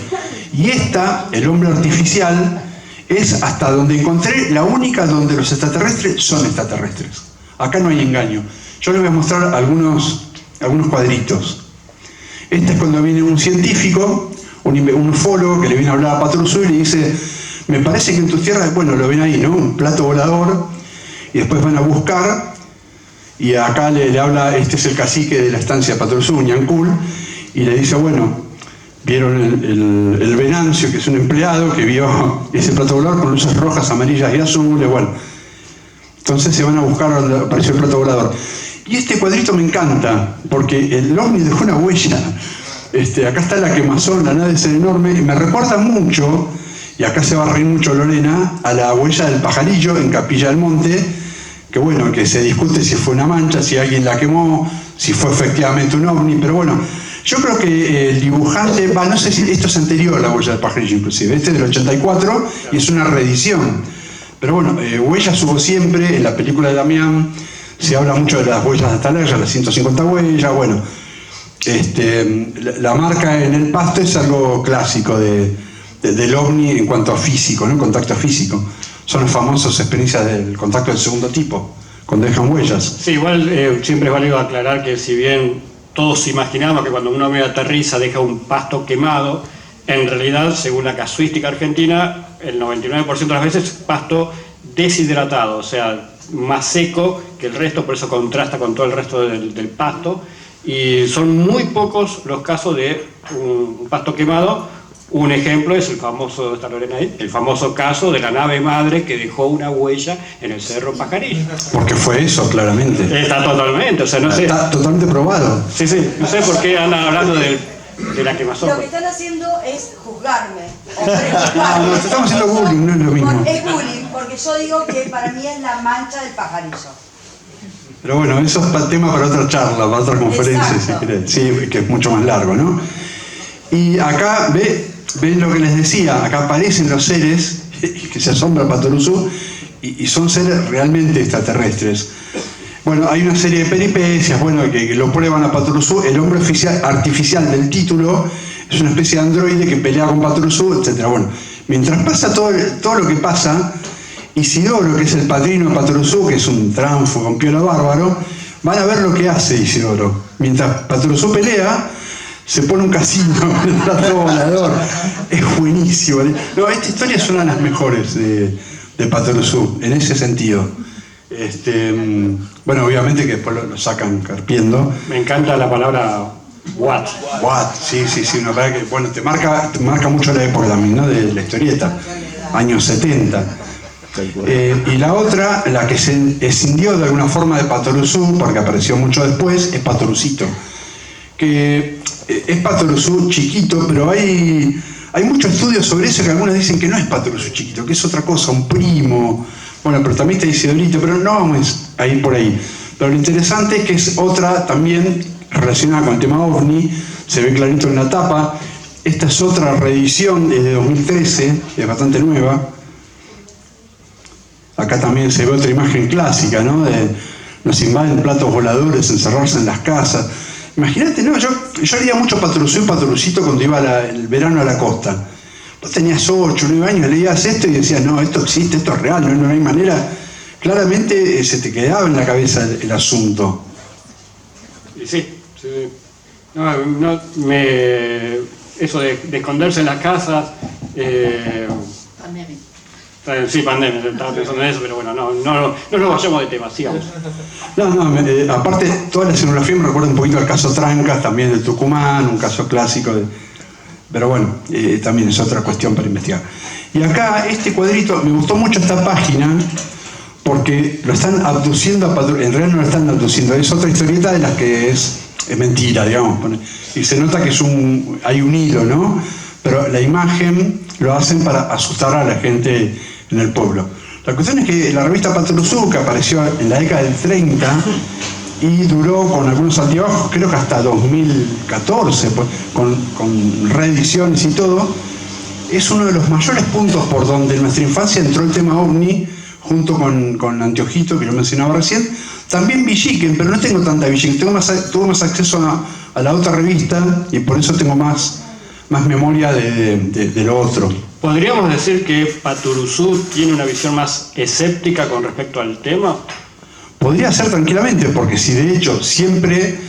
y esta, el hombre artificial, es hasta donde encontré la única donde los extraterrestres son extraterrestres. Acá no hay engaño. Yo les voy a mostrar algunos cuadritos. Este es cuando viene un científico, un ufólogo que le viene a hablar a Patoruzú y le dice: me parece que en tus tierras, bueno, lo ven ahí, ¿no?, un plato volador, y después van a buscar, y acá le habla, este es el cacique de la estancia Patoruzú, Ñancul, y le dice: bueno, vieron el Venancio, que es un empleado que vio ese plato volador con luces rojas, amarillas y azules. Bueno, entonces se van a buscar donde apareció el plato volador. Y este cuadrito me encanta, porque el ovni dejó una huella. Acá está la quemazón, la nave es enorme, y me recuerda mucho, y acá se va a reír mucho Lorena, a la huella del pajarillo en Capilla del Monte, que bueno, que se discute si fue una mancha, si alguien la quemó, si fue efectivamente un ovni, pero bueno, yo creo que el dibujante, no sé si esto es anterior a la huella del pajarillo inclusive, este es del 84 y es una reedición, pero bueno, huellas hubo siempre. En la película de Damián se habla mucho de las huellas de Atalaya, las 150 huellas. Bueno, la marca en el pasto es algo clásico del ovni en cuanto a físico, ¿no?, contacto físico. Son las famosas experiencias del contacto del segundo tipo, cuando dejan huellas. Sí, igual siempre es válido aclarar que si bien todos imaginamos que cuando un ovni aterriza deja un pasto quemado, en realidad, según la casuística argentina, el 99% de las veces es pasto deshidratado, o sea, más seco que el resto, por eso contrasta con todo el resto del pasto, y son muy pocos los casos de un pasto quemado. Un ejemplo es el famoso, está Lorena ahí, el famoso caso de la nave madre que dejó una huella en el Cerro Pajarillo. Porque fue eso, claramente. Está totalmente, o sea, no sé. Está totalmente probado. Sí, no sé por qué andan hablando de la quemazón. Lo que están haciendo es juzgarme. No, te estamos haciendo bullying, no es lo mismo. Es bullying, porque yo digo que para mí es la mancha del pajarillo. Pero bueno, eso es tema para otra charla, para otra conferencia, Exacto. si querés. Sí, que es mucho más largo, ¿no? Y acá, ven lo que les decía, acá aparecen los seres que se asombra Patoruzú y son seres realmente extraterrestres. Bueno, hay una serie de peripecias, bueno, que lo prueban a Patoruzú. El hombre artificial del título es una especie de androide que pelea con Patoruzú, etc. Bueno, mientras pasa todo lo que pasa, Isidoro, que es el padrino de Patoruzú, que es un tránfugo, un piola bárbaro, van a ver lo que hace Isidoro. Mientras Patoruzú pelea, se pone un casino en el plato volador. Es buenísimo. No, esta historia es una de las mejores de Patoruzú, en ese sentido. Bueno, obviamente que después lo sacan carpiendo. Me encanta la palabra what. What, sí, una verdad que, bueno, te marca mucho la época también, ¿no? De la historieta, años 70. Y la otra, la que se escindió de alguna forma de Patoruzú, porque apareció mucho después, es Patorucito. Que es Patoruzú chiquito, pero hay muchos estudios sobre eso, que algunos dicen que no es Patoruzú chiquito, que es otra cosa, un primo. Bueno, pero también está Isidorito, pero no vamos a ir por ahí. Pero lo interesante es que es otra también relacionada con el tema OVNI, se ve clarito en la tapa. Esta es otra reedición desde 2013, es bastante nueva. Acá también se ve otra imagen clásica, ¿no? Nos invaden platos voladores, encerrarse en las casas. Imagínate, ¿no? Yo haría mucho Patoruzú y Patorucito cuando iba el verano a la costa. Vos tenías 8, 9 años, leías esto y decías, no, esto existe, esto es real, no hay manera. Claramente se te quedaba en la cabeza el asunto. Y sí. Eso de esconderse en las casas. Pandemia. Sí, pandemia, estaba pensando en eso, pero bueno, no nos vayamos de tema, sigamos. No, aparte, toda la escenografía me recuerda un poquito al caso Trancas, también de Tucumán, un caso clásico. Pero bueno, también es otra cuestión para investigar. Y acá, este cuadrito, me gustó mucho esta página, porque lo están abduciendo a Patoruzú. En realidad no lo están abduciendo, es otra historieta de las que es mentira, digamos. Y se nota que hay un hilo, ¿no? Pero la imagen lo hacen para asustar a la gente en el pueblo. La cuestión es que la revista Patoruzú, que apareció en la década del 30 y duró con algunos altibajos, creo que hasta 2014, pues, con reediciones y todo, es uno de los mayores puntos por donde en nuestra infancia entró el tema OVNI, junto con Anteojito, que yo mencionaba recién. También Villiquen, pero no tengo tanta Villiquen, tuve más acceso a la otra revista y por eso tengo más memoria de lo otro. ¿Podríamos decir que Patoruzú tiene una visión más escéptica con respecto al tema? Podría ser tranquilamente, porque si de hecho siempre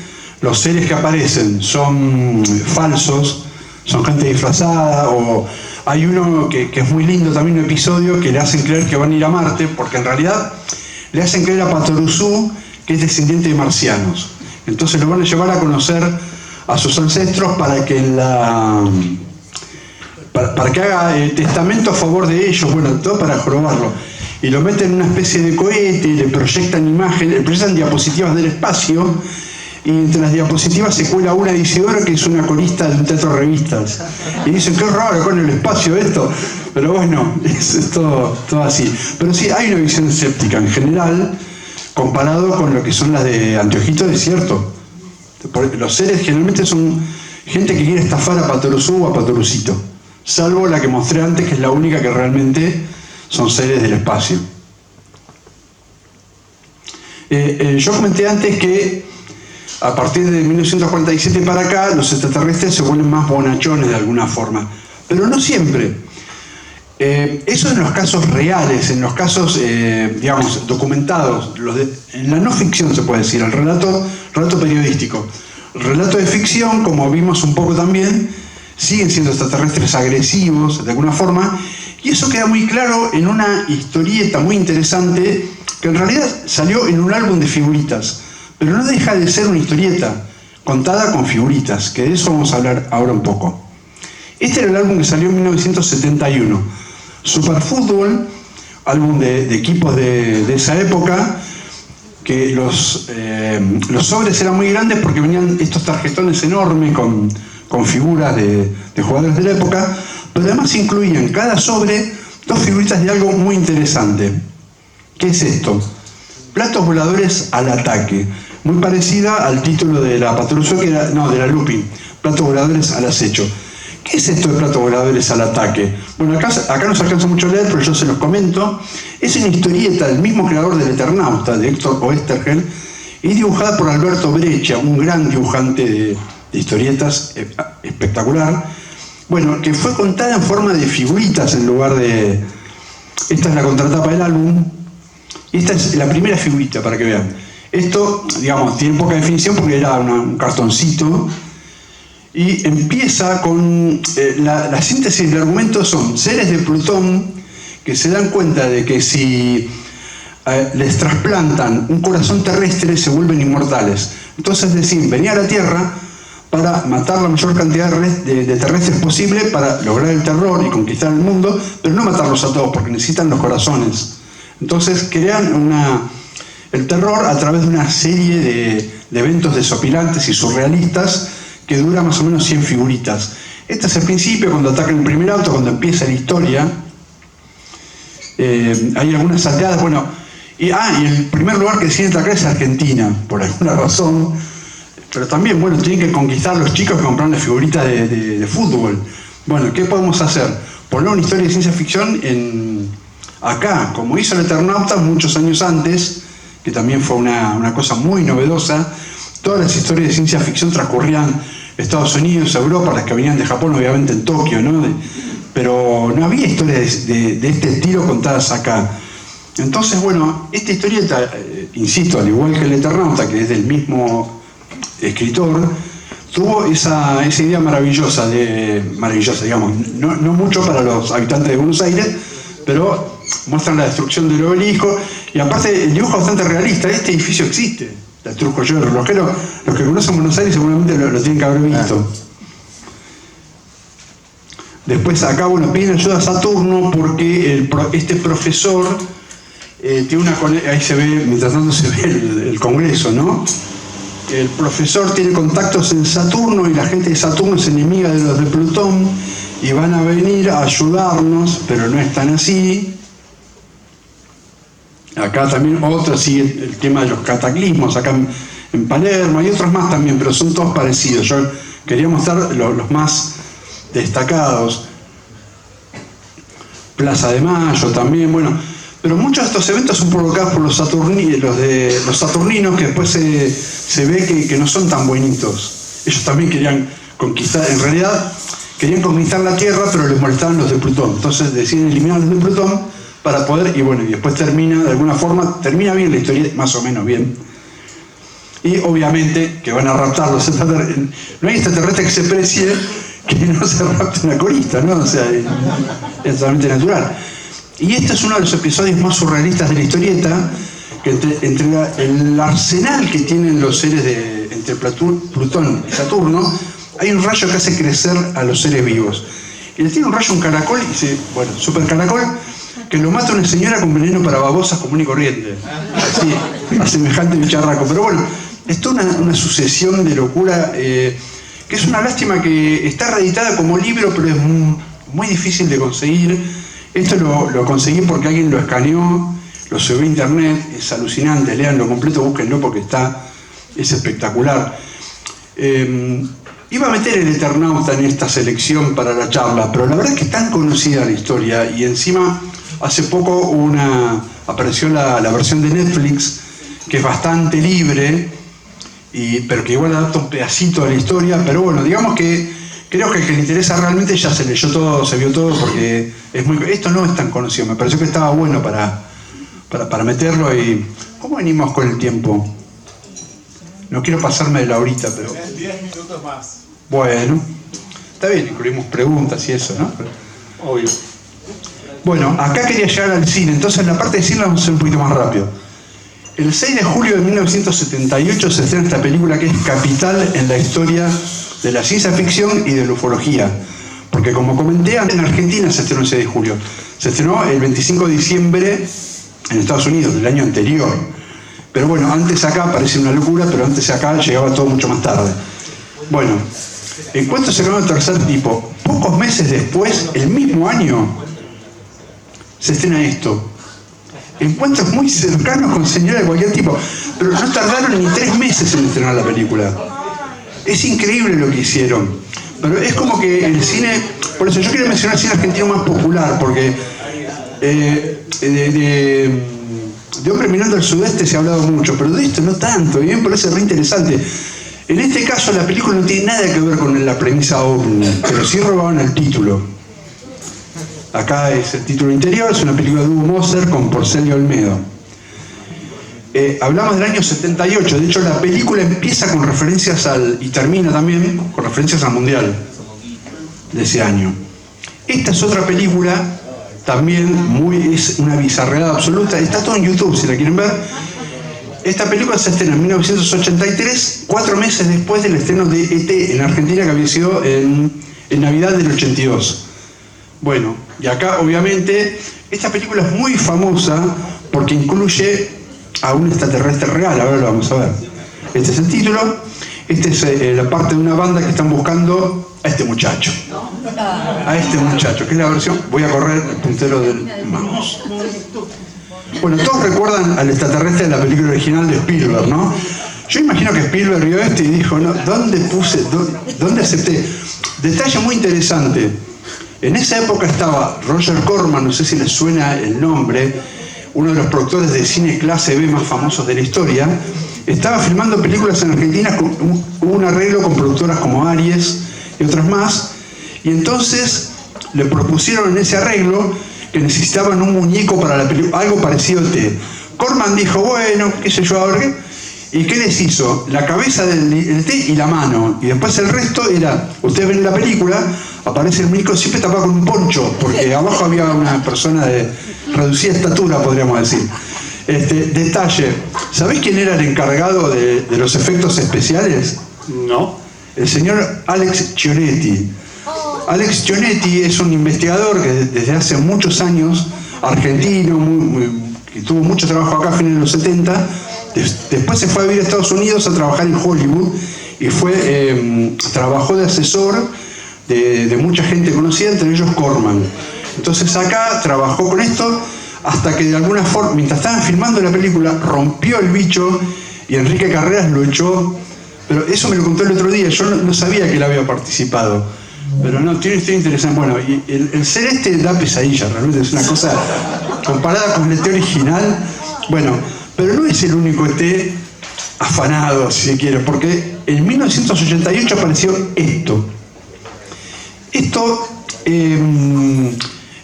los seres que aparecen son falsos, son gente disfrazada, o hay uno que es muy lindo también, un episodio que le hacen creer que van a ir a Marte, porque en realidad le hacen creer a Patoruzú que es descendiente de marcianos. Entonces lo van a llevar a conocer a sus ancestros para que para que haga el testamento a favor de ellos, bueno, todo para jorobarlo. Y lo meten en una especie de cohete, le proyectan imágenes, le proyectan diapositivas del espacio, y entre las diapositivas se cuela una de Isidoro, que es una corista de un teatro de revistas. Y dicen, qué raro con el espacio esto. Pero bueno, es todo así. Pero sí, hay una visión escéptica en general, comparado con lo que son las de Anteojito, es cierto. Los seres generalmente son gente que quiere estafar a Patoruzú o a Patorucito, salvo la que mostré antes, que es la única que realmente son seres del espacio. Yo comenté antes que a partir de 1947 para acá los extraterrestres se vuelven más bonachones de alguna forma, pero no siempre. Eso en los casos reales, en los casos, digamos, documentados, en la no ficción se puede decir, el relato periodístico. El relato de ficción, como vimos un poco también, siguen siendo extraterrestres agresivos de alguna forma, y eso queda muy claro en una historieta muy interesante que en realidad salió en un álbum de figuritas, pero no deja de ser una historieta contada con figuritas, que de eso vamos a hablar ahora un poco. Este era el álbum que salió en 1971. Superfútbol, álbum de equipos de esa época, que los sobres eran muy grandes porque venían estos tarjetones enormes con figuras de jugadores de la época, pero además incluían cada sobre 2 figuritas de algo muy interesante. ¿Qué es esto? Platos voladores al ataque, muy parecida al título de la Patoruzú, de la Lupin, Platos voladores al acecho. ¿Qué es esto de platos voladores al ataque? Bueno, acá no se alcanza mucho a leer, pero yo se los comento. Es una historieta del mismo creador del Eternauta, de Héctor Oesterheld, y es dibujada por Alberto Breccia, un gran dibujante de historietas espectacular. Bueno, que fue contada en forma de figuritas en lugar de esta es la contratapa del álbum, y esta es la primera figurita, para que vean. Esto, digamos, tiene poca definición porque era un cartoncito, y empieza con la síntesis del argumento. Son seres de Plutón que se dan cuenta de que si les trasplantan un corazón terrestre se vuelven inmortales. Entonces deciden venir a la Tierra para matar la mayor cantidad de terrestres posible para lograr el terror y conquistar el mundo, pero no matarlos a todos porque necesitan los corazones. Entonces crean el terror a través de una serie de eventos desopilantes y surrealistas que dura más o menos 100 figuritas. Este es el principio, cuando atacan el primer auto, cuando empieza la historia. Hay algunas salteadas, bueno, y el primer lugar que deciden atacar es Argentina, por alguna razón, pero también, bueno, tienen que conquistar a los chicos que compran las figuritas de fútbol. Bueno, ¿qué podemos hacer? Poner una historia de ciencia ficción acá, como hizo el Eternauta muchos años antes, que también fue una cosa muy novedosa. Todas las historias de ciencia ficción transcurrían en Estados Unidos, Europa, las que venían de Japón, obviamente en Tokio, ¿no? Pero no había historias de este estilo contadas acá. Entonces, bueno, esta historieta, insisto, al igual que el Eternauta, que es del mismo escritor, tuvo esa idea maravillosa, digamos, no mucho para los habitantes de Buenos Aires, pero muestran la destrucción del obelisco, y aparte el dibujo es bastante realista. Este edificio existe, la Trusco Yo, el relojero. Los que conocen Buenos Aires seguramente lo tienen que haber visto. Después acá, bueno, piden ayuda a Saturno porque este profesor tiene ahí se ve, mientras tanto se ve el Congreso, ¿no? El profesor tiene contactos en Saturno y la gente de Saturno es enemiga de los de Plutón y van a venir a ayudarnos, pero no es tan así. Acá también otro sigue el tema de los cataclismos, acá en Palermo, hay otros más también, pero son todos parecidos. Yo quería mostrar los más destacados. Plaza de Mayo también, bueno. Pero muchos de estos eventos son provocados por los saturninos, que después se ve que no son tan buenitos. Ellos también querían conquistar, en realidad querían conquistar la Tierra, pero les molestaban los de Plutón. Entonces deciden eliminar los de Plutón para poder, y bueno, y después termina, de alguna forma, termina bien la historia, más o menos bien. Y obviamente que van a raptar los extraterrestres. No hay extraterrestre que se precie que no se rapte una corista, ¿no? O sea, es totalmente natural. Y este es uno de los episodios más surrealistas de la historieta, que entre el arsenal que tienen los seres entre Plutón y Saturno, hay un rayo que hace crecer a los seres vivos. Y le tiene un rayo, un caracol, y dice, bueno, super caracol, que lo mata una señora con veneno para babosas común y corriente. Así, a semejante bicharraco. Pero bueno, es toda una sucesión de locura, que es una lástima que está reeditada como libro, pero es muy difícil de conseguir. Esto lo conseguí porque alguien lo escaneó, lo subió a internet, es alucinante, leanlo completo, búsquenlo porque es espectacular. Iba a meter el Eternauta en esta selección para la charla, pero la verdad es que es tan conocida la historia, y encima hace poco apareció la versión de Netflix, que es bastante libre, pero que igual adapta un pedacito de la historia. Pero bueno, digamos que creo que el que le interesa realmente ya se leyó todo, se vio todo, porque esto no es tan conocido. Me pareció que estaba bueno para meterlo. Y ¿cómo venimos con el tiempo? No quiero pasarme de la horita, pero 10 minutos más. Bueno, está bien, incluimos preguntas y eso, ¿no? Obvio. Bueno, acá quería llegar al cine, entonces en la parte de cine vamos a hacer un poquito más rápido. El 6 de julio de 1978 se estrena esta película que es capital en la historia de la ciencia ficción y de la ufología. Porque como comenté, en Argentina se estrenó el 6 de julio. Se estrenó el 25 de diciembre en Estados Unidos, del año anterior. Pero bueno, antes acá, parece una locura, pero antes acá llegaba todo mucho más tarde. Bueno, Encuentros cercanos del tercer tipo. Pocos meses después, el mismo año, se estrena esto. Encuentros muy cercanos con señores de cualquier tipo. Pero no tardaron ni 3 meses en estrenar la película. Es increíble lo que hicieron. Pero es como que el cine... Por eso yo quiero mencionar el cine argentino más popular, porque de Hombre Mirando al Sudeste se ha hablado mucho, pero de esto no tanto, y bien parece re interesante. En este caso la película no tiene nada que ver con la premisa OVNI, pero sí robaban el título. Acá es el título interior, es una película de Hugo Moser con Porcel Olmedo. Hablamos del año 78, de hecho la película empieza con referencias y termina también con referencias al Mundial de ese año. Esta es otra película, también es una bizarreada absoluta, está todo en YouTube si la quieren ver. Esta película se estrena en 1983, 4 meses después del estreno de E.T. en Argentina, que había sido en Navidad del 82. Bueno, y acá obviamente esta película es muy famosa porque incluye a un extraterrestre real, ahora lo vamos a ver. Este es el título, este es la parte de una banda que están buscando a este muchacho. A este muchacho, que es la versión, voy a correr el puntero del mouse. Bueno, todos recuerdan al extraterrestre de la película original de Spielberg, ¿no? Yo imagino que Spielberg vio este y dijo, no, ¿dónde acepté? Detalle muy interesante. En esa época estaba Roger Corman, no sé si les suena el nombre, uno de los productores de cine clase B más famosos de la historia. Estaba filmando películas en Argentina, hubo un arreglo con productoras como Aries y otras más, y entonces le propusieron en ese arreglo que necesitaban un muñeco para la película, algo parecido a T. Corman dijo, bueno, qué sé yo ahora qué. ¿Y qué les hizo? La cabeza del T y la mano. Y después el resto era, ustedes ven la película, aparece el muñeco siempre tapado con un poncho, porque abajo había una persona de reducida estatura, podríamos decir. Detalle, ¿sabés quién era el encargado de los efectos especiales? No. El señor Alex Chionetti. Alex Chionetti es un investigador que desde hace muchos años, argentino, que tuvo mucho trabajo acá a fines de los 70, después se fue a vivir a Estados Unidos a trabajar en Hollywood y trabajó de asesor de mucha gente conocida, entre ellos Corman. Entonces acá trabajó con esto hasta que de alguna forma, mientras estaban filmando la película, rompió el bicho y Enrique Carreras lo echó. Pero eso me lo contó el otro día, yo no sabía que él había participado. Pero no, tiene una historia interesante. Bueno, y el ser da pesadilla, realmente es una cosa comparada con el ET original. Bueno, pero no es el único ET afanado, si se quiere, porque en 1988 apareció esto.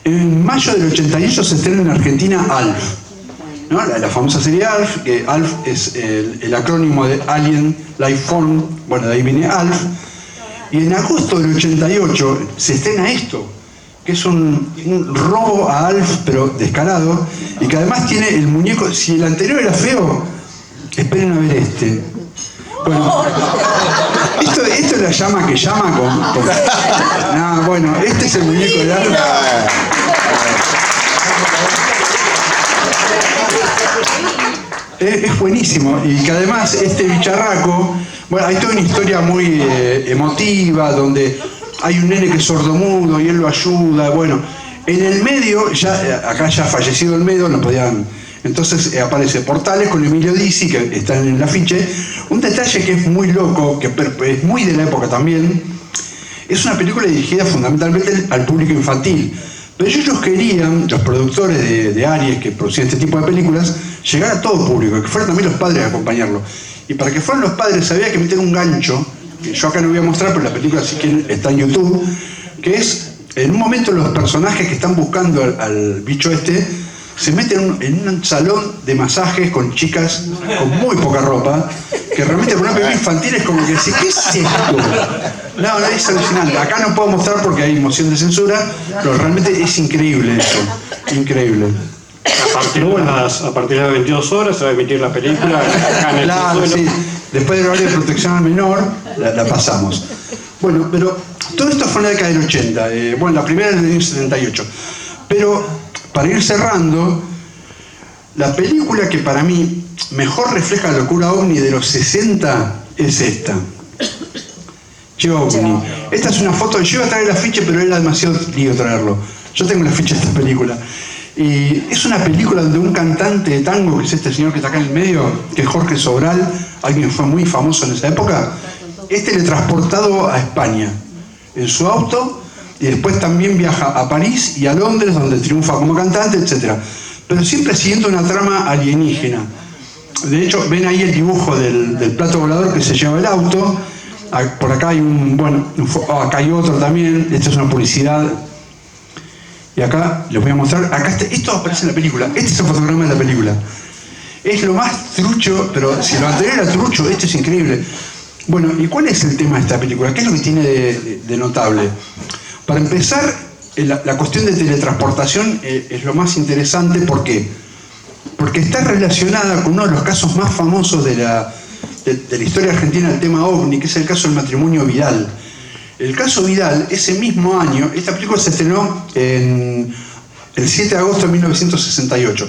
En mayo del 88 se estrena en Argentina ALF, ¿no? La famosa serie ALF, que ALF es el acrónimo de Alien Life Form, bueno, de ahí viene ALF. Y en agosto del 88 se estrena esto, que es un robo a ALF, pero descarado, y que además tiene el muñeco. Si el anterior era feo, esperen a ver este. Bueno, esto es la llama que llama con... No, bueno, este es el muñeco de ALF. Es buenísimo, y que además este bicharraco, bueno, hay toda una historia muy emotiva, donde hay un nene que es sordomudo y él lo ayuda, bueno, en el medio, acá ya fallecido el medio, no podían, entonces aparece Portales con Emilio Dizzi, que está en el afiche. Un detalle que es muy loco, que es muy de la época también, es una película dirigida fundamentalmente al público infantil. Pero ellos querían, los productores de Aries que producían este tipo de películas, llegar a todo público, que fueran también los padres a acompañarlo. Y para que fueran los padres había que meter un gancho, que yo acá no voy a mostrar, pero la película sí que está en YouTube, que es, en un momento los personajes que están buscando al bicho se meten en un salón de masajes con chicas con muy poca ropa, que realmente por una película infantil es como que decir, ¿qué es esto? No, es alucinante. Acá no puedo mostrar porque hay moción de censura, pero realmente es increíble eso. Increíble. A partir de las 22 horas se va a emitir la película acá en el Claro, sí. Después del horario de protección al menor, la pasamos. Bueno, pero todo esto fue en la década del 80. Bueno, la primera es del año 78. Pero, para ir cerrando, la película que para mí mejor refleja la locura ovni de los 60 es esta. Che OVNI. Esta es una foto, yo iba a traer el afiche, pero era demasiado lío traerlo. Yo tengo el afiche de esta película. Y es una película donde un cantante de tango, que es este señor que está acá en el medio, que es Jorge Sobral, alguien que fue muy famoso en esa época, teletransportado a España en su auto, y después también viaja a París y a Londres, donde triunfa como cantante, etc. Pero siempre siguiendo una trama alienígena. De hecho, ven ahí el dibujo del plato volador que se lleva el auto. Por acá hay acá hay otro también. Esta es una publicidad. Y acá les voy a mostrar, acá está, esto aparece en la película, este es el fotograma de la película. Es lo más trucho, pero si lo anterior era trucho, esto es increíble. Bueno, ¿y cuál es el tema de esta película? ¿Qué es lo que tiene de notable? Para empezar, la cuestión de teletransportación es lo más interesante. ¿Por qué? Porque está relacionada con uno de los casos más famosos de la historia argentina del tema OVNI, que es el caso del matrimonio Vidal. El caso Vidal, ese mismo año, esta película se estrenó el 7 de agosto de 1968.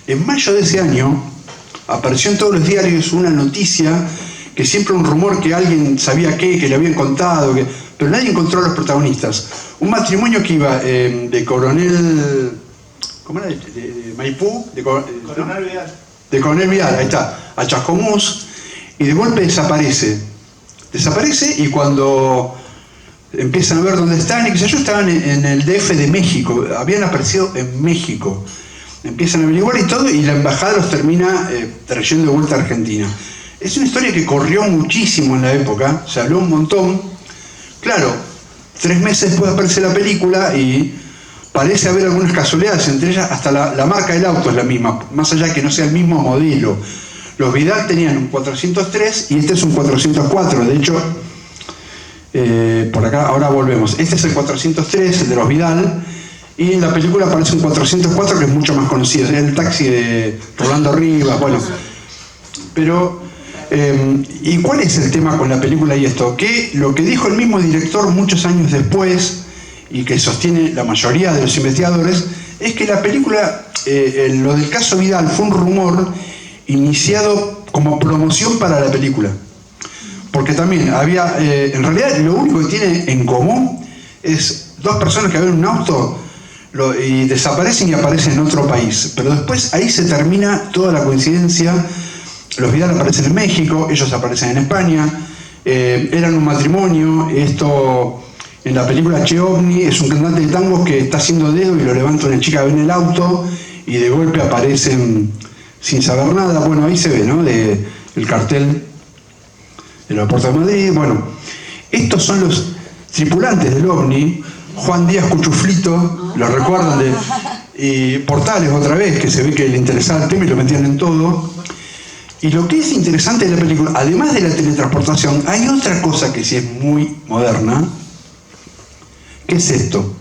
En mayo de ese año apareció en todos los diarios una noticia, que siempre un rumor que alguien sabía que le habían contado, pero nadie encontró a los protagonistas. Un matrimonio que iba de Coronel... ¿Cómo era? De Maipú, Coronel Vidal. De Coronel Vidal, ahí está, a Chascomús, y de golpe desaparece. Desaparece, y cuando empiezan a ver dónde están, y que yo estaban en el DF de México, habían aparecido en México. Empiezan a averiguar y todo, y la embajada los termina trayendo de vuelta a Argentina. Es una historia que corrió muchísimo en la época, se habló un montón. Claro, 3 meses después aparece la película y parece haber algunas casualidades, entre ellas hasta la marca del auto es la misma, más allá que no sea el mismo modelo. Los Vidal tenían un 403 y este es un 404, de hecho, por acá, ahora volvemos. Este es el 403, el de los Vidal, y en la película aparece un 404 que es mucho más conocido, es el taxi de Rolando Rivas, bueno. Pero, ¿y cuál es el tema con la película y esto? Que lo que dijo el mismo director muchos años después, y que sostiene la mayoría de los investigadores, es que la película, lo del caso Vidal, fue un rumor iniciado como promoción para la película. Porque también había, en realidad lo único que tiene en común es 2 personas que ven un auto y desaparecen y aparecen en otro país. Pero después ahí se termina toda la coincidencia. Los Vidal aparecen en México, ellos aparecen en España, eran un matrimonio. Esto en la película Che OVNI es un cantante de tango que está haciendo dedo y lo levanta una chica que ve en el auto y de golpe aparecen sin saber nada. Bueno, ahí se ve, ¿no? El cartel del aeropuerto de Madrid. Bueno, estos son los tripulantes del OVNI. Juan Díaz Cuchuflito, lo recuerdan, y Portales otra vez, que se ve que le interesaba el tema y lo metían en todo. Y lo que es interesante de la película, además de la teletransportación, hay otra cosa que sí es muy moderna. ¿Qué es esto?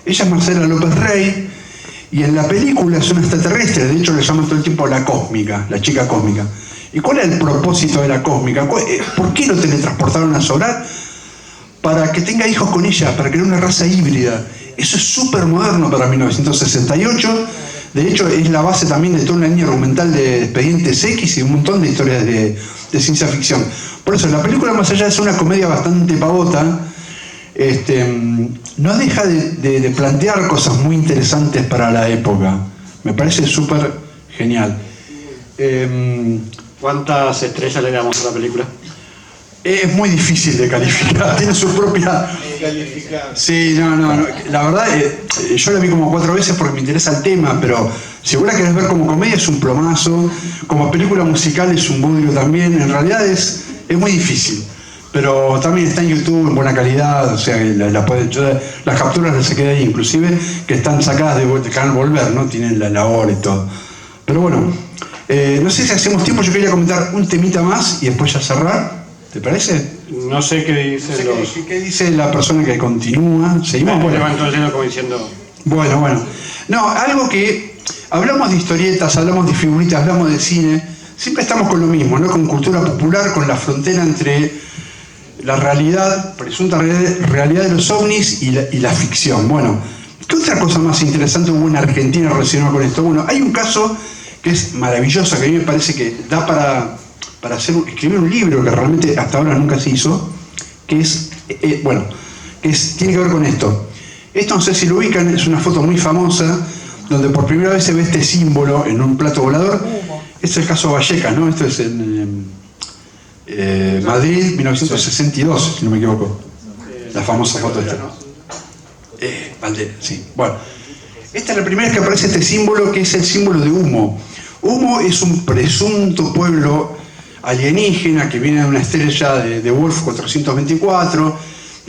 Ella es Marcela López Rey, y en la película es una extraterrestre, de hecho le llaman todo el tiempo la cósmica, la chica cósmica. ¿Y cuál es el propósito de la cósmica? ¿Por qué lo teletransportaron a Solar? Para que tenga hijos con ella, para crear una raza híbrida. Eso es súper moderno para 1968. De hecho, es la base también de toda una línea argumental de Expedientes X y un montón de historias de ciencia ficción. Por eso, la película, más allá de ser una comedia bastante pavota, no deja de plantear cosas muy interesantes para la época. Me parece súper genial. ¿Cuántas estrellas le damos a la película? Es muy difícil de calificar, tiene su propia... Sí, no. La verdad, yo la vi como 4 veces porque me interesa el tema, pero si vos la querés ver como comedia es un plomazo, como película musical es un bodrio también. En realidad es muy difícil, pero también está en YouTube en buena calidad, o sea, las capturas las saqué de ahí, inclusive, que están sacadas de Canal Volver, ¿no? Tienen la hora y todo. Pero bueno, no sé si hacemos tiempo, yo quería comentar un temita más y después ya cerrar. ¿Te parece? No sé qué dicen los... ¿Qué dice la persona que continúa? ¿Seguimos? Bueno, entonces como diciendo... Bueno. No, algo que... Hablamos de historietas, hablamos de figuritas, hablamos de cine. Siempre estamos con lo mismo, ¿no? Con cultura popular, con la frontera entre la realidad, presunta realidad de los ovnis y la ficción. Bueno, ¿qué otra cosa más interesante hubo en Argentina relacionada con esto? Bueno, hay un caso que es maravilloso, que a mí me parece que da para escribir un libro que realmente hasta ahora nunca se hizo, que es, tiene que ver con esto. Esto no sé si lo ubican, es una foto muy famosa, donde por primera vez se ve este símbolo en un plato volador. Este es el caso Vallecas, ¿no? Esto es en Madrid, 1962, si no me equivoco. La famosa foto esta. Valdés, sí. Bueno, esta es la primera vez que aparece este símbolo, que es el símbolo de Humo. Humo es un presunto pueblo alienígena que viene de una estrella de Wolf 424,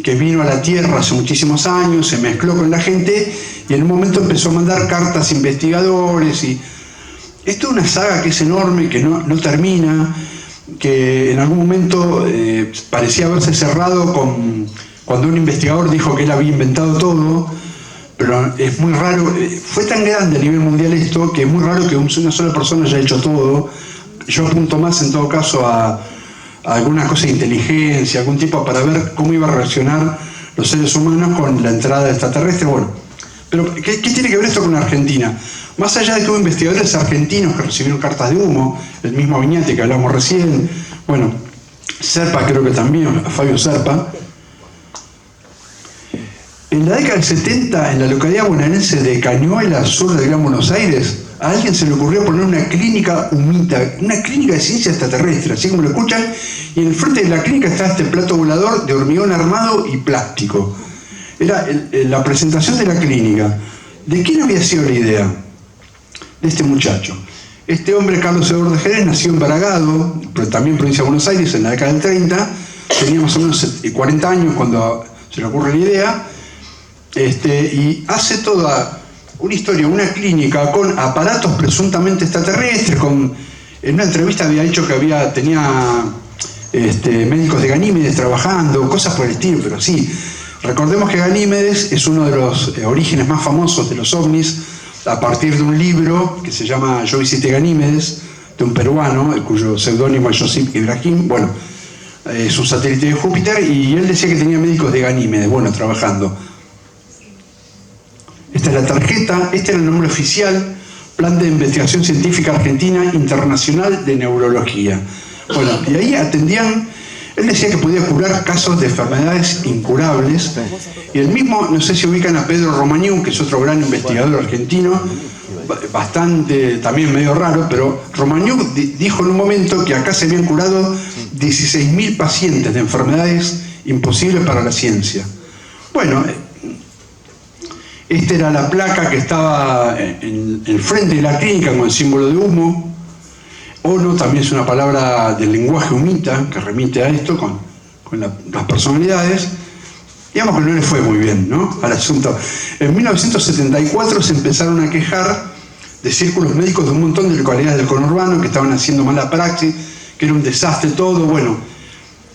que vino a la Tierra hace muchísimos años, se mezcló con la gente y en un momento empezó a mandar cartas a investigadores. Y esto es una saga que es enorme, que no termina, que en algún momento parecía haberse cerrado cuando un investigador dijo que él había inventado todo, pero es muy raro. Fue tan grande a nivel mundial esto que es muy raro que una sola persona haya hecho todo. Yo apunto más en todo caso a alguna cosa de inteligencia, algún tipo, para ver cómo iba a reaccionar los seres humanos con la entrada de extraterrestres. Bueno, pero ¿qué tiene que ver esto con Argentina? Más allá de que hubo investigadores argentinos que recibieron cartas de humo, el mismo Viñate que hablamos recién, bueno, Serpa creo que también, Fabio Serpa. En la década del 70, en la localidad bonaerense de Cañuelas, sur del Gran Buenos Aires, a alguien se le ocurrió poner una clínica humita, una clínica de ciencia extraterrestre, así como lo escuchan, y en el frente de la clínica estaba este plato volador de hormigón armado y plástico. Era la presentación de la clínica. ¿De quién había sido la idea? De este muchacho. Este hombre, Carlos Eduardo de Jerez, nació en Bragado, pero también provincia de Buenos Aires, en la década del 30, tenía más o menos 40 años cuando se le ocurre la idea, y hace toda una historia, una clínica con aparatos presuntamente extraterrestres. En una entrevista había dicho que tenía médicos de Ganímedes trabajando, cosas por el estilo, pero sí. Recordemos que Ganímedes es uno de los orígenes más famosos de los ovnis, a partir de un libro que se llama Yo visité Ganímedes, de un peruano, cuyo seudónimo es Josip Ibrahim. Bueno, es un satélite de Júpiter, y él decía que tenía médicos de Ganímedes, bueno, trabajando. Esta es la tarjeta, este era el nombre oficial, Plan de Investigación Científica Argentina Internacional de Neurología. Bueno, y ahí atendían, él decía que podía curar casos de enfermedades incurables, y el mismo, no sé si ubican a Pedro Romagnù, que es otro gran investigador argentino, bastante, también medio raro, pero Romagnù dijo en un momento que acá se habían curado 16.000 pacientes de enfermedades imposibles para la ciencia. Bueno, esta era la placa que estaba en el frente de la clínica con el símbolo de humo. Ono también es una palabra del lenguaje humita que remite a esto con las personalidades. Digamos que no le fue muy bien, ¿no?, al asunto. En 1974 se empezaron a quejar de círculos médicos de un montón de localidades del conurbano que estaban haciendo mala praxis, que era un desastre todo. Bueno,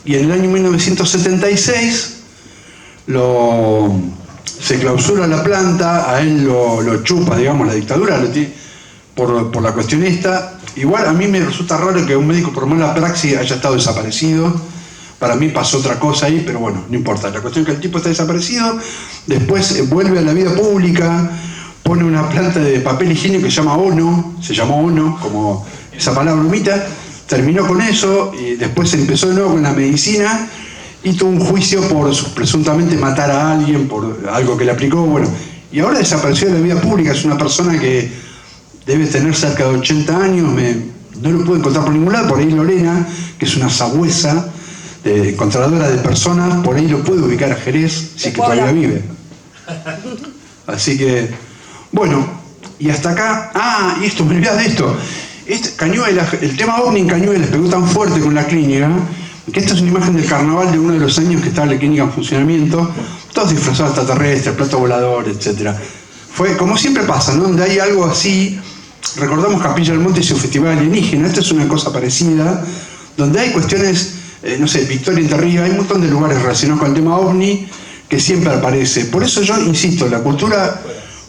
y en el año 1976 se clausura la planta, a él lo chupa, digamos, la dictadura, por la cuestión esta. Igual a mí me resulta raro que un médico por mala praxis haya estado desaparecido. Para mí pasó otra cosa ahí, pero bueno, no importa. La cuestión es que el tipo está desaparecido, después vuelve a la vida pública, pone una planta de papel higiénico que se llama Ono, se llamó Ono, como esa palabra humita, terminó con eso, y después empezó de nuevo con la medicina, y tuvo un juicio por presuntamente matar a alguien, por algo que le aplicó, bueno, y ahora desapareció de la vida pública. Es una persona que debe tener cerca de 80 años, no lo puedo encontrar por ningún lado. Por ahí Lorena, que es una sagüesa, encontradora de personas, por ahí lo puede ubicar a Jerez, si que todavía vive. Así que, bueno, y hasta acá, y esto, me olvidás de esto. Cañuelas, el tema ovni en Cañuelas pegó tan fuerte con la clínica, que esta es una imagen del carnaval de uno de los años que estaba la clínica en funcionamiento, todos disfrazados de extraterrestres, plato volador, etc. Fue, como siempre pasa, ¿no?, donde hay algo así. Recordamos Capilla del Monte y su festival alienígena. Esta es una cosa parecida, donde hay cuestiones, no sé, Victoria Entre Ríos, hay un montón de lugares relacionados con el tema ovni que siempre aparece. Por eso yo insisto, la cultura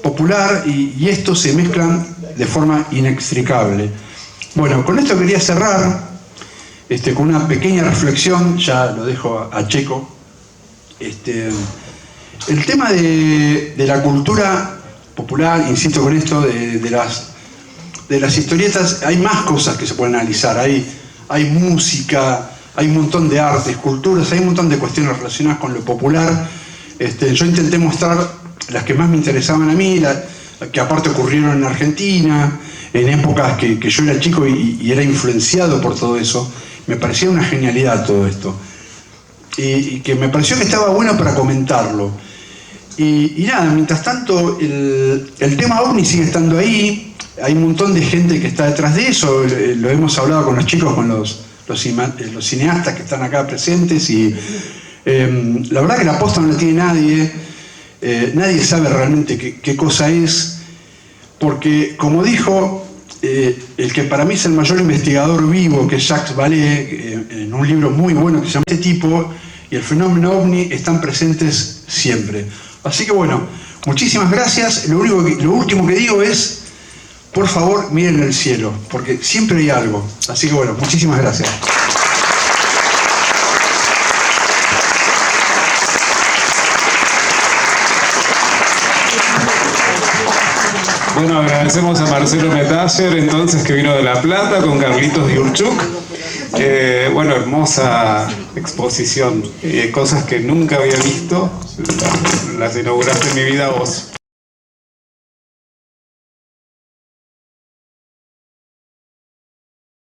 popular y esto se mezclan de forma inextricable. Bueno, con esto quería cerrar con una pequeña reflexión, ya lo dejo a Checo. El tema de la cultura popular, insisto con esto, de las historietas, hay más cosas que se pueden analizar. Hay música, hay un montón de arte, esculturas, hay un montón de cuestiones relacionadas con lo popular. Yo intenté mostrar las que más me interesaban a mí, que aparte ocurrieron en Argentina, en épocas que yo era chico y era influenciado por todo eso. Me parecía una genialidad todo esto. Y que me pareció que estaba bueno para comentarlo. Y nada, mientras tanto, el tema ovni sigue estando ahí. Hay un montón de gente que está detrás de eso. Lo hemos hablado con los chicos, con los cineastas que están acá presentes, y La verdad que la posta no la tiene nadie, nadie sabe realmente qué cosa es, porque como dijo el que para mí es el mayor investigador vivo, que es Jacques Vallée, en un libro muy bueno que se llama Este tipo y el fenómeno OVNI están presentes siempre. Así que bueno, muchísimas gracias. Lo último que digo es, por favor, miren el cielo, porque siempre hay algo. Así que bueno, muchísimas gracias. Bueno, agradecemos a Marcelo Metayer, entonces, que vino de La Plata con Carlitos Diurchuk. Bueno, hermosa exposición, cosas que nunca había visto, las inauguraste en mi vida vos.